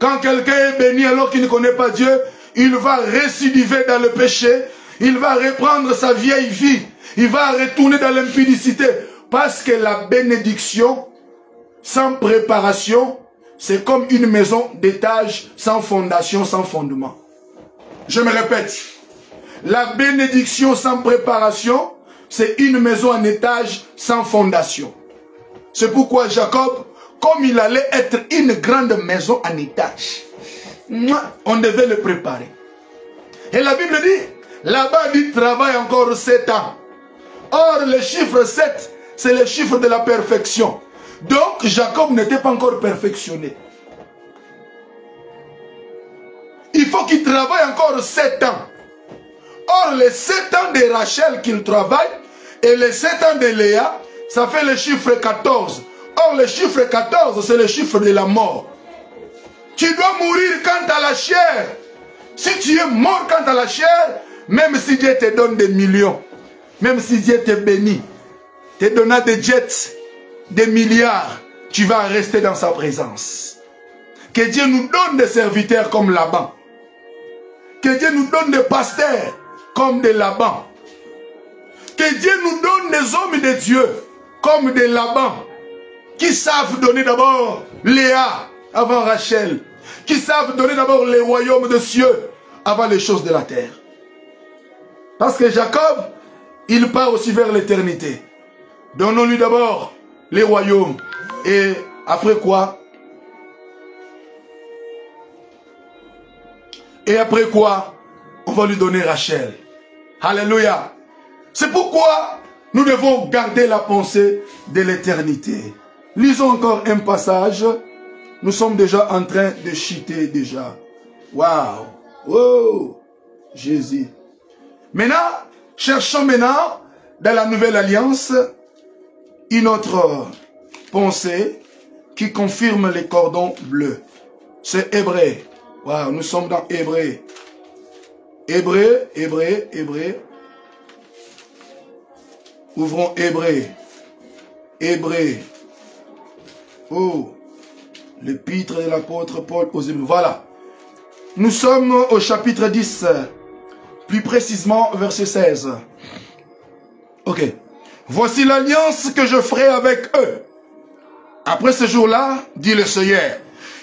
Quand quelqu'un est béni alors qu'il ne connaît pas Dieu, il va récidiver dans le péché. Il va reprendre sa vieille vie. Il va retourner dans l'impudicité. Parce que la bénédiction sans préparation, c'est comme une maison d'étage sans fondation, sans fondement. Je me répète. La bénédiction sans préparation, c'est une maison en étage sans fondation. C'est pourquoi Jacob, comme il allait être une grande maison en étage, on devait le préparer. Et la Bible dit, là-bas dit travaille encore 7 ans. Or, le chiffre 7, c'est le chiffre de la perfection. Donc, Jacob n'était pas encore perfectionné. Il faut qu'il travaille encore 7 ans. Or, les 7 ans de Rachel qu'il travaille et les 7 ans de Léa, ça fait le chiffre 14. Or, le chiffre 14, c'est le chiffre de la mort. Tu dois mourir quant à la chair. Si tu es mort quant à la chair, même si Dieu te donne des millions, même si Dieu te bénit, te donnant des jets, des milliards, tu vas rester dans sa présence. Que Dieu nous donne des serviteurs comme Laban. Que Dieu nous donne des pasteurs comme des Laban. Que Dieu nous donne des hommes de Dieu comme des Laban. Qui savent donner d'abord Léa avant Rachel. Qui savent donner d'abord les royaumes de cieux avant les choses de la terre. Parce que Jacob, il part aussi vers l'éternité. Donnons-lui d'abord les royaumes. Et après quoi? Et après quoi? On va lui donner Rachel. Alléluia. C'est pourquoi nous devons garder la pensée de l'éternité. Lisons encore un passage. Nous sommes déjà en train de chuter déjà. Waouh. Oh. Jésus. Maintenant, cherchons maintenant dans la nouvelle alliance une autre pensée qui confirme les cordons bleus. C'est Hébreu. Wow, nous sommes dans Hébreu. Hébreu. Ouvrons Hébreu. Hébreu. Oh, l'épître de l'apôtre Paul aux Hébreux. Voilà. Nous sommes au chapitre 10, plus précisément verset 16. Ok. Voici l'alliance que je ferai avec eux. Après ce jour-là, dit le Seigneur,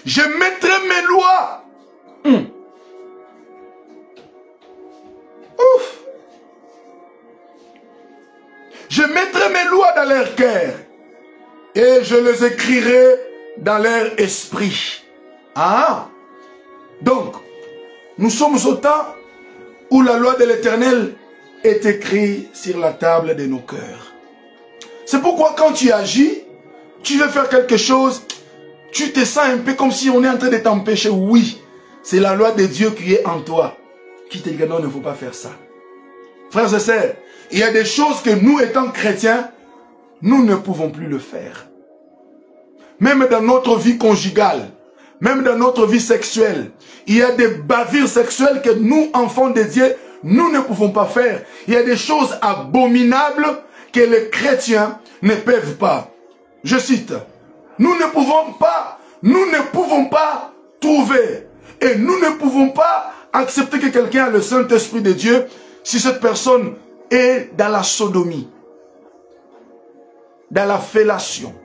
je mettrai mes lois. Ouf. Je mettrai mes lois dans leur cœur et je les écrirai dans leur esprit. Ah. Donc, nous sommes au temps où la loi de l'Éternel est écrite sur la table de nos cœurs. C'est pourquoi quand tu agis, tu veux faire quelque chose, tu te sens un peu comme si on est en train de t'empêcher. Oui, c'est la loi de Dieu qui est en toi, qui te dit non, il ne faut pas faire ça. Frères et sœurs, il y a des choses que nous, étant chrétiens, nous ne pouvons plus le faire. Même dans notre vie conjugale, même dans notre vie sexuelle, il y a des bavures sexuelles que nous, enfants de Dieu, nous ne pouvons pas faire. Il y a des choses abominables que les chrétiens ne peuvent pas. Je cite, nous ne pouvons pas trouver et nous ne pouvons pas accepter que quelqu'un a le Saint-Esprit de Dieu si cette personne est dans la sodomie, dans la fellation,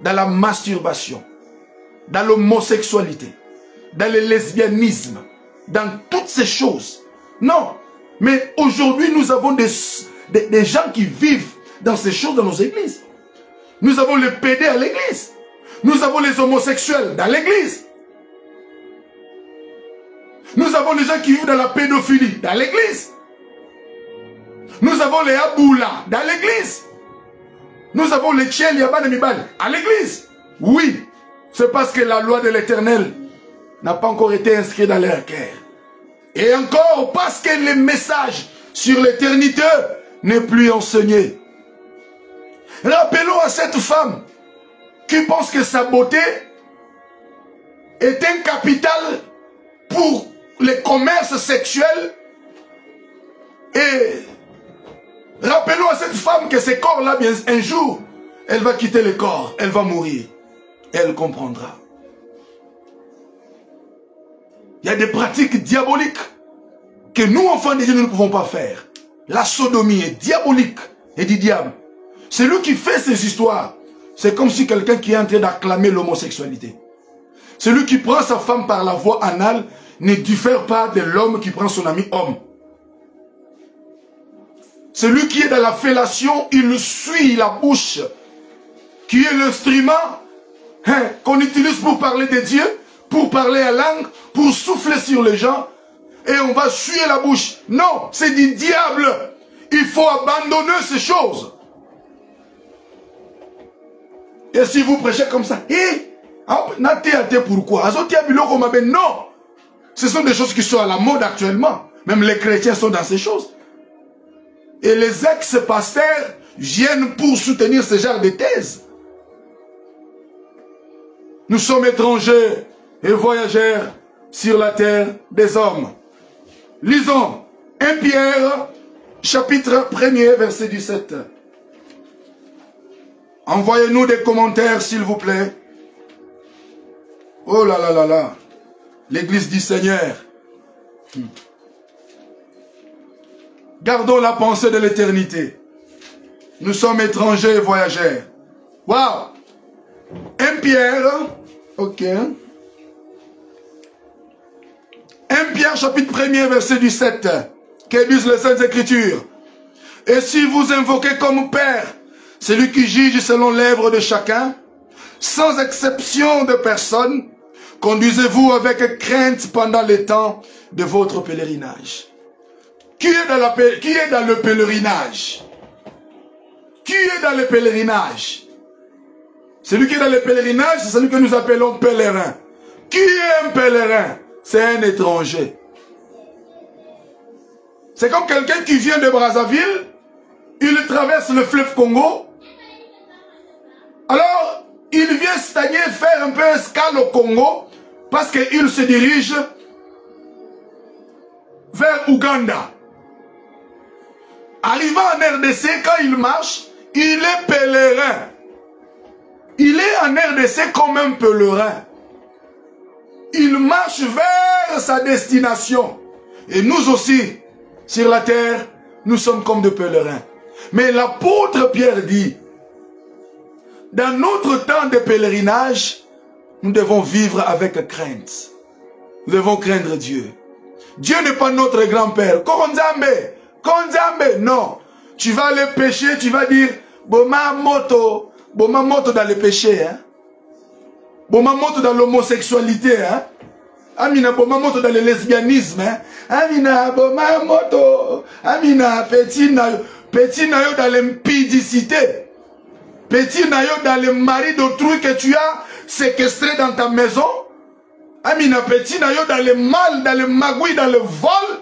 dans la masturbation, dans l'homosexualité, dans le lesbianisme, dans toutes ces choses. Non, mais aujourd'hui nous avons des gens qui vivent dans ces choses dans nos églises. Nous avons les pédés à l'église. Nous avons les homosexuels dans l'église. Nous avons les gens qui vivent dans la pédophilie dans l'église. Nous avons les Aboula dans l'église. Nous avons les Tchel Yaban et Mibal à l'église. Oui, c'est parce que la loi de l'Éternel n'a pas encore été inscrite dans leur cœur. Et encore parce que le message sur l'éternité n'est plus enseigné. Rappelons à cette femme qui pense que sa beauté est un capital pour les commerces sexuels. Et rappelons à cette femme que ce corps-là, bien un jour, elle va quitter le corps, elle va mourir. Elle comprendra. Il y a des pratiques diaboliques que nous, enfants de Dieu, nous ne pouvons pas faire. La sodomie est diabolique et du diable. Celui qui fait ces histoires, c'est comme si quelqu'un qui est en train d'acclamer l'homosexualité. Celui qui prend sa femme par la voie anale ne diffère pas de l'homme qui prend son ami homme. Celui qui est dans la fellation, il suit la bouche, qui est l'instrument qu'on utilise pour parler de Dieu, pour parler à langue, pour souffler sur les gens, et on va suer la bouche. Non, c'est du diable. Il faut abandonner ces choses. Et si vous prêchez comme ça, pourquoi? Non. Ce sont des choses qui sont à la mode actuellement. Même les chrétiens sont dans ces choses. Et les ex-pasteurs viennent pour soutenir ce genre de thèses. Nous sommes étrangers et voyageurs sur la terre des hommes. Lisons 1 Pierre, chapitre 1er, verset 17. Envoyez-nous des commentaires, s'il vous plaît. Oh là là là là. L'église du Seigneur. Gardons la pensée de l'éternité. Nous sommes étrangers et voyageurs. Waouh! 1 Pierre. Ok. 1 Pierre, chapitre 1er, verset 17. Que disent les Saintes Écritures? Et si vous invoquez comme Père celui qui juge selon l'œuvre de chacun, sans exception de personne, conduisez-vous avec crainte pendant les temps de votre pèlerinage. Qui est dans le pèlerinage? Qui est dans le pèlerinage? Celui qui est dans le pèlerinage, c'est celui que nous appelons pèlerin. Qui est un pèlerin? C'est un étranger. C'est comme quelqu'un qui vient de Brazzaville, il traverse le fleuve Congo, alors il vient stagner, faire un peu escale au Congo, parce qu'il se dirige vers Ouganda. Arrivant en RDC, quand il marche, il est pèlerin. Il est en RDC comme un pèlerin. Il marche vers sa destination. Et nous aussi, sur la terre, nous sommes comme des pèlerins. Mais l'apôtre Pierre dit, dans notre temps de pèlerinage, nous devons vivre avec crainte. Nous devons craindre Dieu. Dieu n'est pas notre grand-père. Konzambe, non. Tu vas aller pécher, tu vas dire, Boma moto dans le péché, hein. Boma moto dans l'homosexualité, hein. Amina boma moto dans le lesbianisme, hein. Amina boma moto, Amina petit nayo dans l'impudicité. Petit nayo dans le mari d'autrui que tu as séquestré dans ta maison. Amina petit nayo dans le mal, dans le magouille, dans le vol.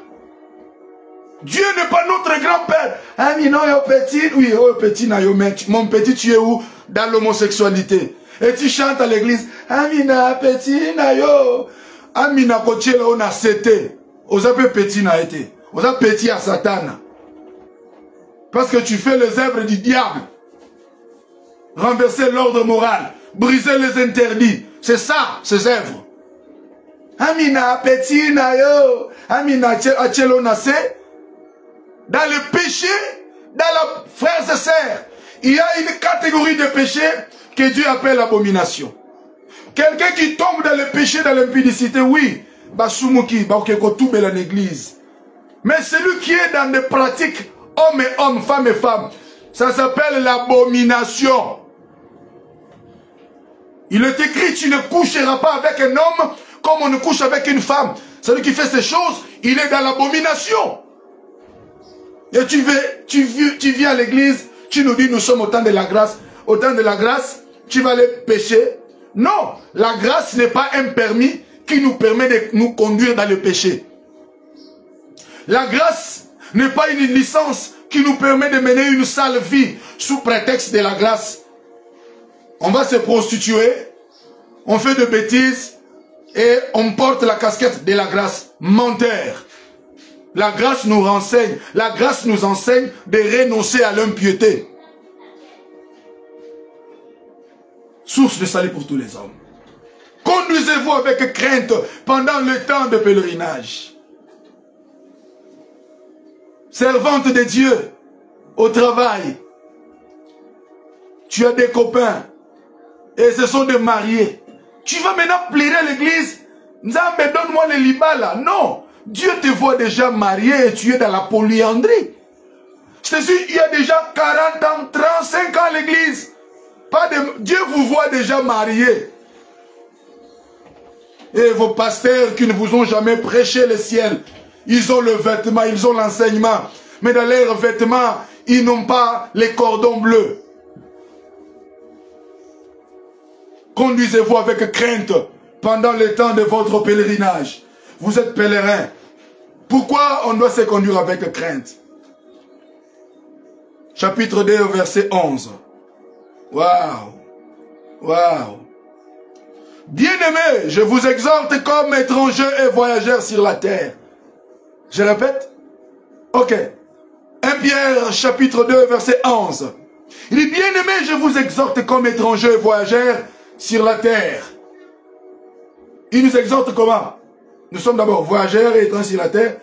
Dieu n'est pas notre grand-père. Amina yo petit, oui, oh petit nayo, mon petit tu es où? Dans l'homosexualité. Et tu chantes à l'église. Amina petit nayo. Amina kotiela on a cété. Osa pe petit na été. Osa petit à Satan. Parce que tu fais les œuvres du diable. Renverser l'ordre moral, briser les interdits. C'est ça, ces œuvres. Amina petit nayo, Amina achelo nase. Dans le péché, dans la frères et sœurs, il y a une catégorie de péché que Dieu appelle abomination. Quelqu'un qui tombe dans le péché, dans l'impudicité, oui, basumuki, baokekotoube dans l'église. Mais celui qui est dans des pratiques homme et homme, femme et femme, ça s'appelle l'abomination. Il est écrit, tu ne coucheras pas avec un homme comme on ne couche avec une femme. Celui qui fait ces choses, il est dans l'abomination. Et tu viens à l'église, tu nous dis nous sommes au temps de la grâce. Au temps de la grâce, tu vas aller pécher. Non, la grâce n'est pas un permis qui nous permet de nous conduire dans le péché. La grâce n'est pas une licence qui nous permet de mener une sale vie sous prétexte de la grâce. On va se prostituer, on fait de bêtises et on porte la casquette de la grâce. Menteur. La grâce nous renseigne, la grâce nous enseigne de renoncer à l'impiété. Source de salut pour tous les hommes. Conduisez-vous avec crainte pendant le temps de pèlerinage. Servante de Dieu au travail. Tu as des copains. Et ce sont des mariés. Tu vas maintenant plaider à l'église. Nzambe, donne-moi le liba là. Non. Dieu te voit déjà marié et tu es dans la polyandrie. Je te dis, il y a déjà 40 ans, 35 ans à l'église. Dieu vous voit déjà marié. Et vos pasteurs qui ne vous ont jamais prêché le ciel, ils ont le vêtement, ils ont l'enseignement. Mais dans leurs vêtements, ils n'ont pas les cordons bleus. Conduisez-vous avec crainte pendant le temps de votre pèlerinage. Vous êtes pèlerin. Pourquoi on doit se conduire avec crainte? Chapitre 2, verset 11. Waouh! Waouh! Bien-aimés, je vous exhorte comme étrangers et voyageurs sur la terre. Je répète? Ok. 1 Pierre, chapitre 2, verset 11. Il dit, bien-aimés, je vous exhorte comme étrangers et voyageurs sur la terre. Il nous exhorte comment? Nous sommes d'abord voyageurs et étrangers sur la terre,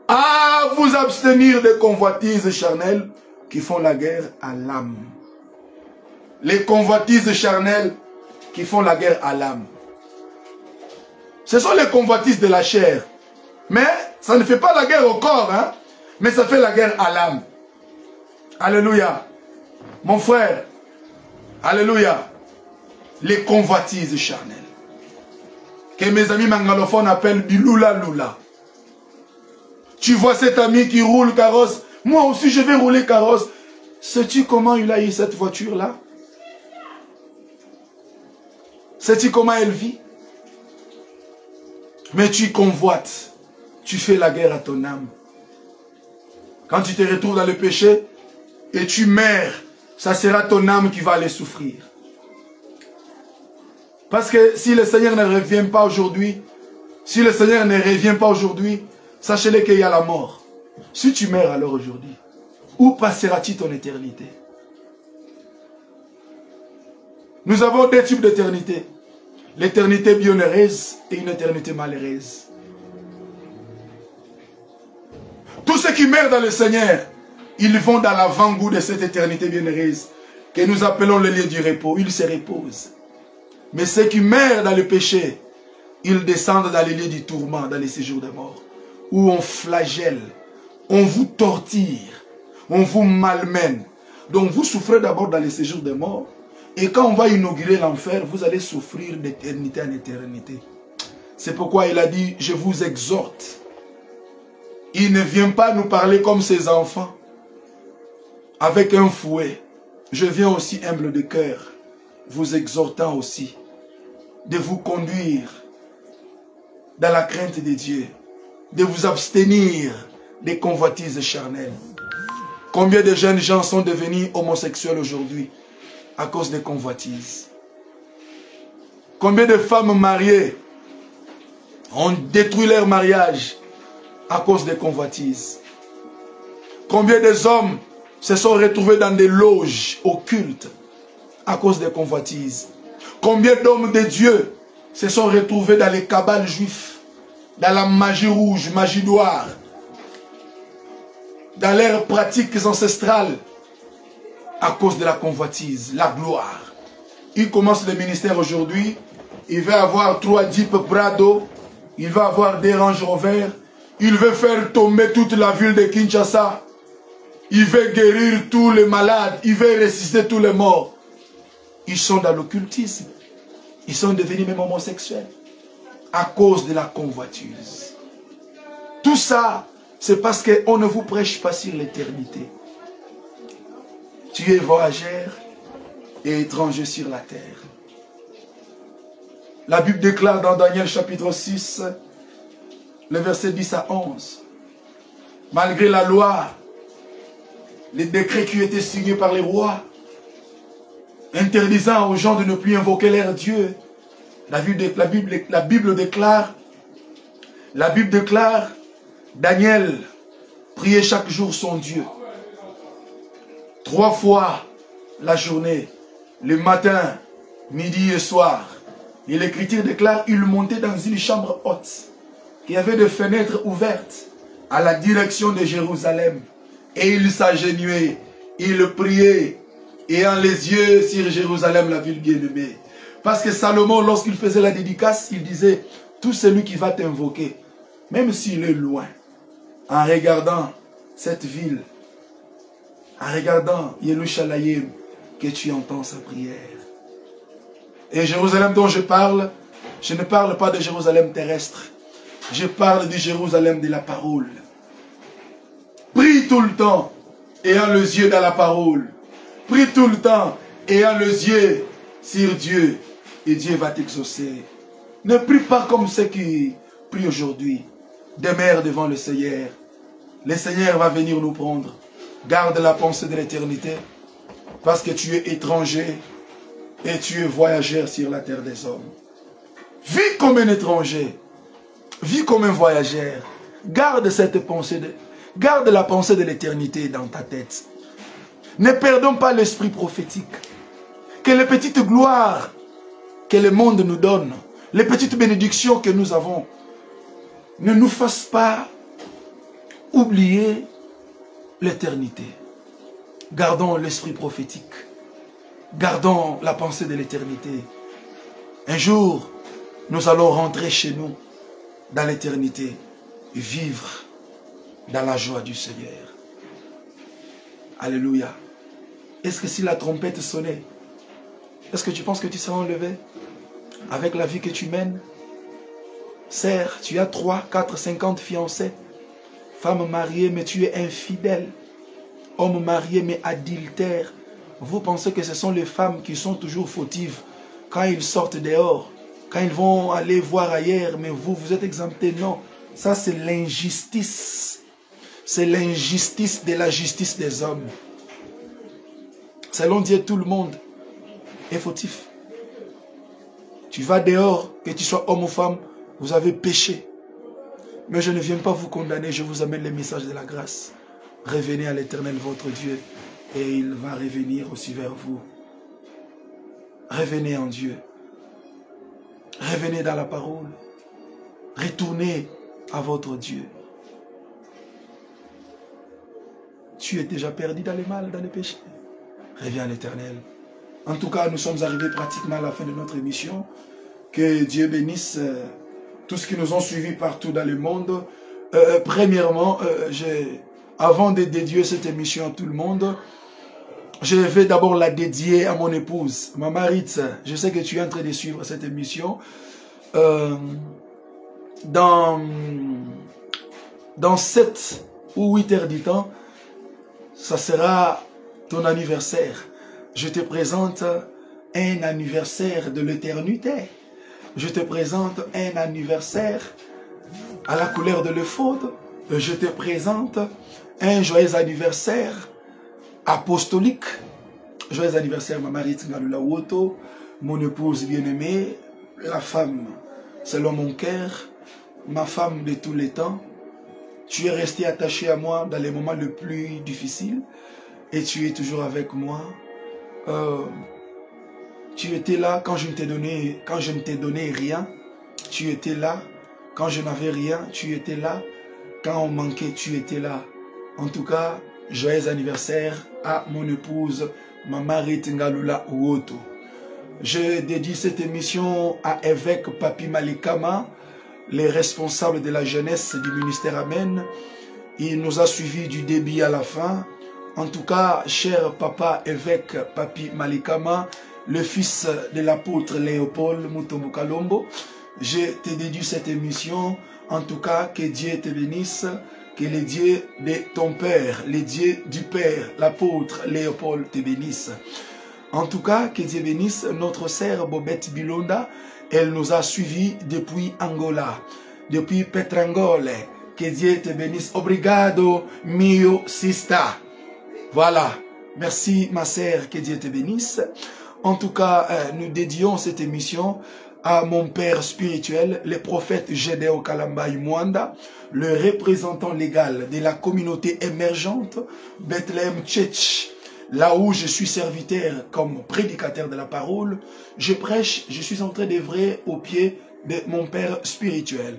à vous abstenir des convoitises charnelles qui font la guerre à l'âme. Les convoitises charnelles qui font la guerre à l'âme. Ce sont les convoitises de la chair. Mais ça ne fait pas la guerre au corps, hein? Mais ça fait la guerre à l'âme. Alléluia. Mon frère, alléluia. Les convoitises charnelles. Que mes amis mangalophones appellent du lula-lula. Tu vois cet ami qui roule carrosse. Moi aussi je vais rouler carrosse. Sais-tu comment il a eu cette voiture-là? Sais-tu comment elle vit? Mais tu convoites. Tu fais la guerre à ton âme. Quand tu te retrouves dans le péché et tu meurs, ça sera ton âme qui va aller souffrir. Parce que si le Seigneur ne revient pas aujourd'hui, sachez-le qu'il y a la mort. Si tu meurs alors aujourd'hui, où passeras-tu ton éternité? Nous avons deux types d'éternité. L'éternité bienheureuse et une éternité malheureuse. Tous ceux qui meurent dans le Seigneur, ils vont dans l'avant-goût de cette éternité bienheureuse que nous appelons le lieu du repos. Ils se reposent. Mais ceux qui meurent dans le péché, ils descendent dans les lieux du tourment, dans les séjours de mort, où on flagelle, on vous torture, on vous malmène. Donc vous souffrez d'abord dans les séjours de mort, et quand on va inaugurer l'enfer, vous allez souffrir d'éternité en éternité. C'est pourquoi il a dit, je vous exhorte. Il ne vient pas nous parler comme ses enfants, avec un fouet. Je viens aussi humble de cœur, vous exhortant aussi de vous conduire dans la crainte de Dieu, de vous abstenir des convoitises charnelles. Combien de jeunes gens sont devenus homosexuels aujourd'hui à cause des convoitises? Combien de femmes mariées ont détruit leur mariage à cause des convoitises? Combien des hommes se sont retrouvés dans des loges occultes à cause des convoitises? Combien d'hommes de Dieu se sont retrouvés dans les cabales juifs, dans la magie rouge, magie noire, dans leurs pratiques ancestrales à cause de la convoitise, la gloire. Il commence le ministère aujourd'hui, il va avoir 3 Jeep Prado, il va avoir des Range Rover, il veut faire tomber toute la ville de Kinshasa, il veut guérir tous les malades, il veut ressusciter tous les morts. Ils sont dans l'occultisme. Ils sont devenus même homosexuels à cause de la convoitise. Tout ça, c'est parce qu'on ne vous prêche pas sur l'éternité. Tu es voyageur et étranger sur la terre. La Bible déclare dans Daniel chapitre 6, le verset 10 à 11. Malgré la loi, les décrets qui étaient signés par les rois, interdisant aux gens de ne plus invoquer leur Dieu. La Bible déclare, Daniel priait chaque jour son Dieu. 3 fois la journée, le matin, midi et soir. Et l'Écriture déclare, il montait dans une chambre haute, qui avait des fenêtres ouvertes à la direction de Jérusalem. Et il s'agenouillait, il priait ayant les yeux sur Jérusalem, la ville bien-aimée. Parce que Salomon, lorsqu'il faisait la dédicace, il disait, tout celui qui va t'invoquer, même s'il est loin, en regardant cette ville, en regardant Yerushalayim, que tu entends sa prière. Et Jérusalem dont je parle, je ne parle pas de Jérusalem terrestre, je parle du Jérusalem de la parole. Prie tout le temps, ayant les yeux dans la parole. Prie tout le temps, ayant les yeux sur Dieu, et Dieu va t'exaucer. Ne prie pas comme ceux qui prient aujourd'hui. Demeure devant le Seigneur. Le Seigneur va venir nous prendre. Garde la pensée de l'éternité, parce que tu es étranger et tu es voyageur sur la terre des hommes. Vis comme un étranger. Vis comme un voyageur. Garde cette pensée, garde la pensée de l'éternité dans ta tête. Ne perdons pas l'esprit prophétique. Que les petites gloires que le monde nous donne, les petites bénédictions que nous avons, ne nous fassent pas oublier l'éternité. Gardons l'esprit prophétique. Gardons la pensée de l'éternité. Un jour, nous allons rentrer chez nous, dans l'éternité, et vivre dans la joie du Seigneur. Alléluia. Est-ce que si la trompette sonnait, est-ce que tu penses que tu seras enlevé avec la vie que tu mènes? Sœur, tu as 3, 4, 50 fiancés. Femme mariée, mais tu es infidèle. Homme marié, mais adultère. Vous pensez que ce sont les femmes qui sont toujours fautives quand ils sortent dehors, quand ils vont aller voir ailleurs, mais vous, vous êtes exemptés. Non, ça c'est l'injustice. C'est l'injustice de la justice des hommes. Selon Dieu, tout le monde est fautif. Tu vas dehors, que tu sois homme ou femme, vous avez péché. Mais je ne viens pas vous condamner, je vous amène le message de la grâce. Revenez à l'Éternel, votre Dieu, et il va revenir aussi vers vous. Revenez en Dieu. Revenez dans la parole. Retournez à votre Dieu. Tu es déjà perdu dans les mal, dans les péchés. Reviens à l'Éternel. En tout cas, nous sommes arrivés pratiquement à la fin de notre émission. Que Dieu bénisse tous ceux qui nous ont suivis partout dans le monde. Premièrement, avant de dédier cette émission à tout le monde, je vais d'abord la dédier à mon épouse, Maman Ritz. Je sais que tu es en train de suivre cette émission. Dans 7 ou 8 heures du temps, ça sera ton anniversaire. Je te présente un anniversaire de l'éternité. Je te présente un anniversaire à la couleur de l'ephod. Je te présente un joyeux anniversaire apostolique. Joyeux anniversaire, Maman Ritz Ngalula Woto, mon épouse bien-aimée, la femme selon mon cœur, ma femme de tous les temps. Tu es resté attaché à moi dans les moments les plus difficiles et tu es toujours avec moi. Tu étais là quand je ne t'ai donné rien. Tu étais là quand je n'avais rien. Tu étais là quand on manquait. Tu étais là. En tout cas, joyeux anniversaire à mon épouse, Maman Ritz Ngalula Woto. Je dédie cette émission à évêque Papi Malikama, les responsables de la jeunesse du ministère Amen. Il nous a suivis du début à la fin. En tout cas, cher papa évêque Papi Malikama, le fils de l'apôtre Léopold Mutombo Kalombo, je te dédie cette émission. En tout cas, que Dieu te bénisse, que les dieux de ton père, les dieux du père, l'apôtre Léopold te bénisse. En tout cas, que Dieu bénisse notre sœur Bobette Bilonda. Elle nous a suivis depuis Angola, depuis Petrangole. Que Dieu te bénisse. Obrigado, mio sista. Voilà. Merci, ma sœur. Que Dieu te bénisse. En tout cas, nous dédions cette émission à mon père spirituel, le prophète Gédéon Kalamba Mwanda, le représentant légal de la communauté émergente Bethléem Tchetch. Là où je suis serviteur comme prédicateur de la parole, je prêche, je suis en train d'œuvrer au pied de mon père spirituel.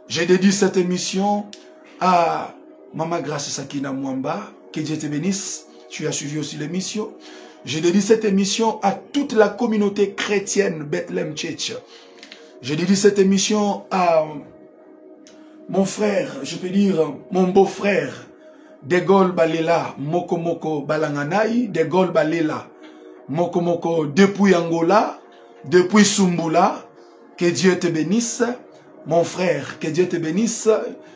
J'ai dédié cette émission à Maman Grace Sakina Mwamba, que Dieu te bénisse. Tu as suivi aussi l'émission. Je dédie cette émission à toute la communauté chrétienne Bethlehem Church. Je dédie cette émission à mon frère, je peux dire mon beau-frère, De Gaulle Balela, Moko Moko Balanganai, De Gaulle Balela, Moko Moko depuis Angola, depuis Sumbula. Que Dieu te bénisse, mon frère, que Dieu te bénisse.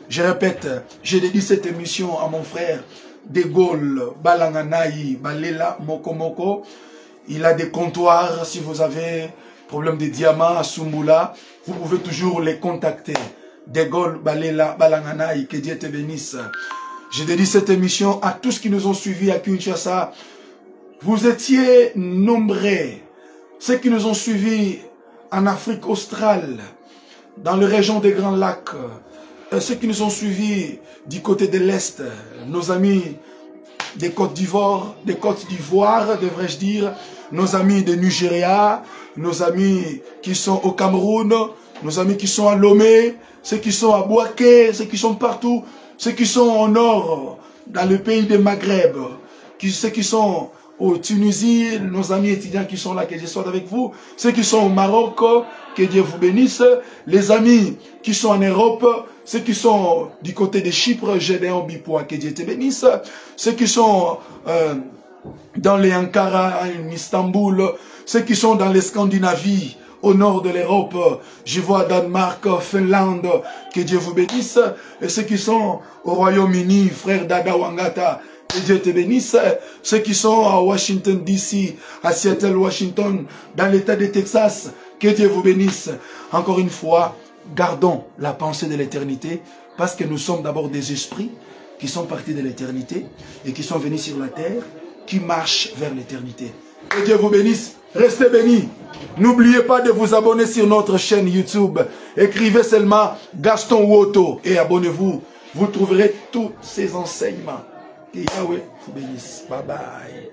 Je répète, je dédie cette émission à mon frère De Gaulle Balanganai Balela, Moko Moko. Il a des comptoirs, si vous avez problème de diamants à Sumbula, vous pouvez toujours les contacter. De Gaulle Balela Balanganai, que Dieu te bénisse. Je dédie cette émission à tous qui nous ont suivis à Kinshasa. Vous étiez nombreux, ceux qui nous ont suivis en Afrique australe, dans la région des Grands Lacs, ceux qui nous ont suivis du côté de l'Est, nos amis des Côtes d'Ivoire, devrais-je dire, nos amis de Nigeria, nos amis qui sont au Cameroun, nos amis qui sont à Lomé, ceux qui sont à Bouaké, ceux qui sont partout, ceux qui sont au nord, dans le pays de Maghreb, ceux qui sont au Tunisie, nos amis étudiants qui sont là, que je sois avec vous, ceux qui sont au Maroc, que Dieu vous bénisse, les amis qui sont en Europe, ceux qui sont du côté de Chypre, Gédéon Bipois, que Dieu te bénisse, ceux qui sont dans les Ankara, en Istanbul, ceux qui sont dans les Scandinavies, au nord de l'Europe, je vois Danemark, Finlande, que Dieu vous bénisse, et ceux qui sont au Royaume-Uni, frère Dada Wangata, que Dieu te bénisse, ceux qui sont à Washington DC, à Seattle, Washington, dans l'état de Texas, que Dieu vous bénisse. Encore une fois, gardons la pensée de l'éternité, parce que nous sommes d'abord des esprits qui sont partis de l'éternité et qui sont venus sur la terre, qui marchent vers l'éternité. Que Dieu vous bénisse. Restez bénis. N'oubliez pas de vous abonner sur notre chaîne YouTube. Écrivez seulement Gaston Woto et abonnez-vous. Vous trouverez tous ces enseignements. Que Yahweh vous bénisse. Bye bye.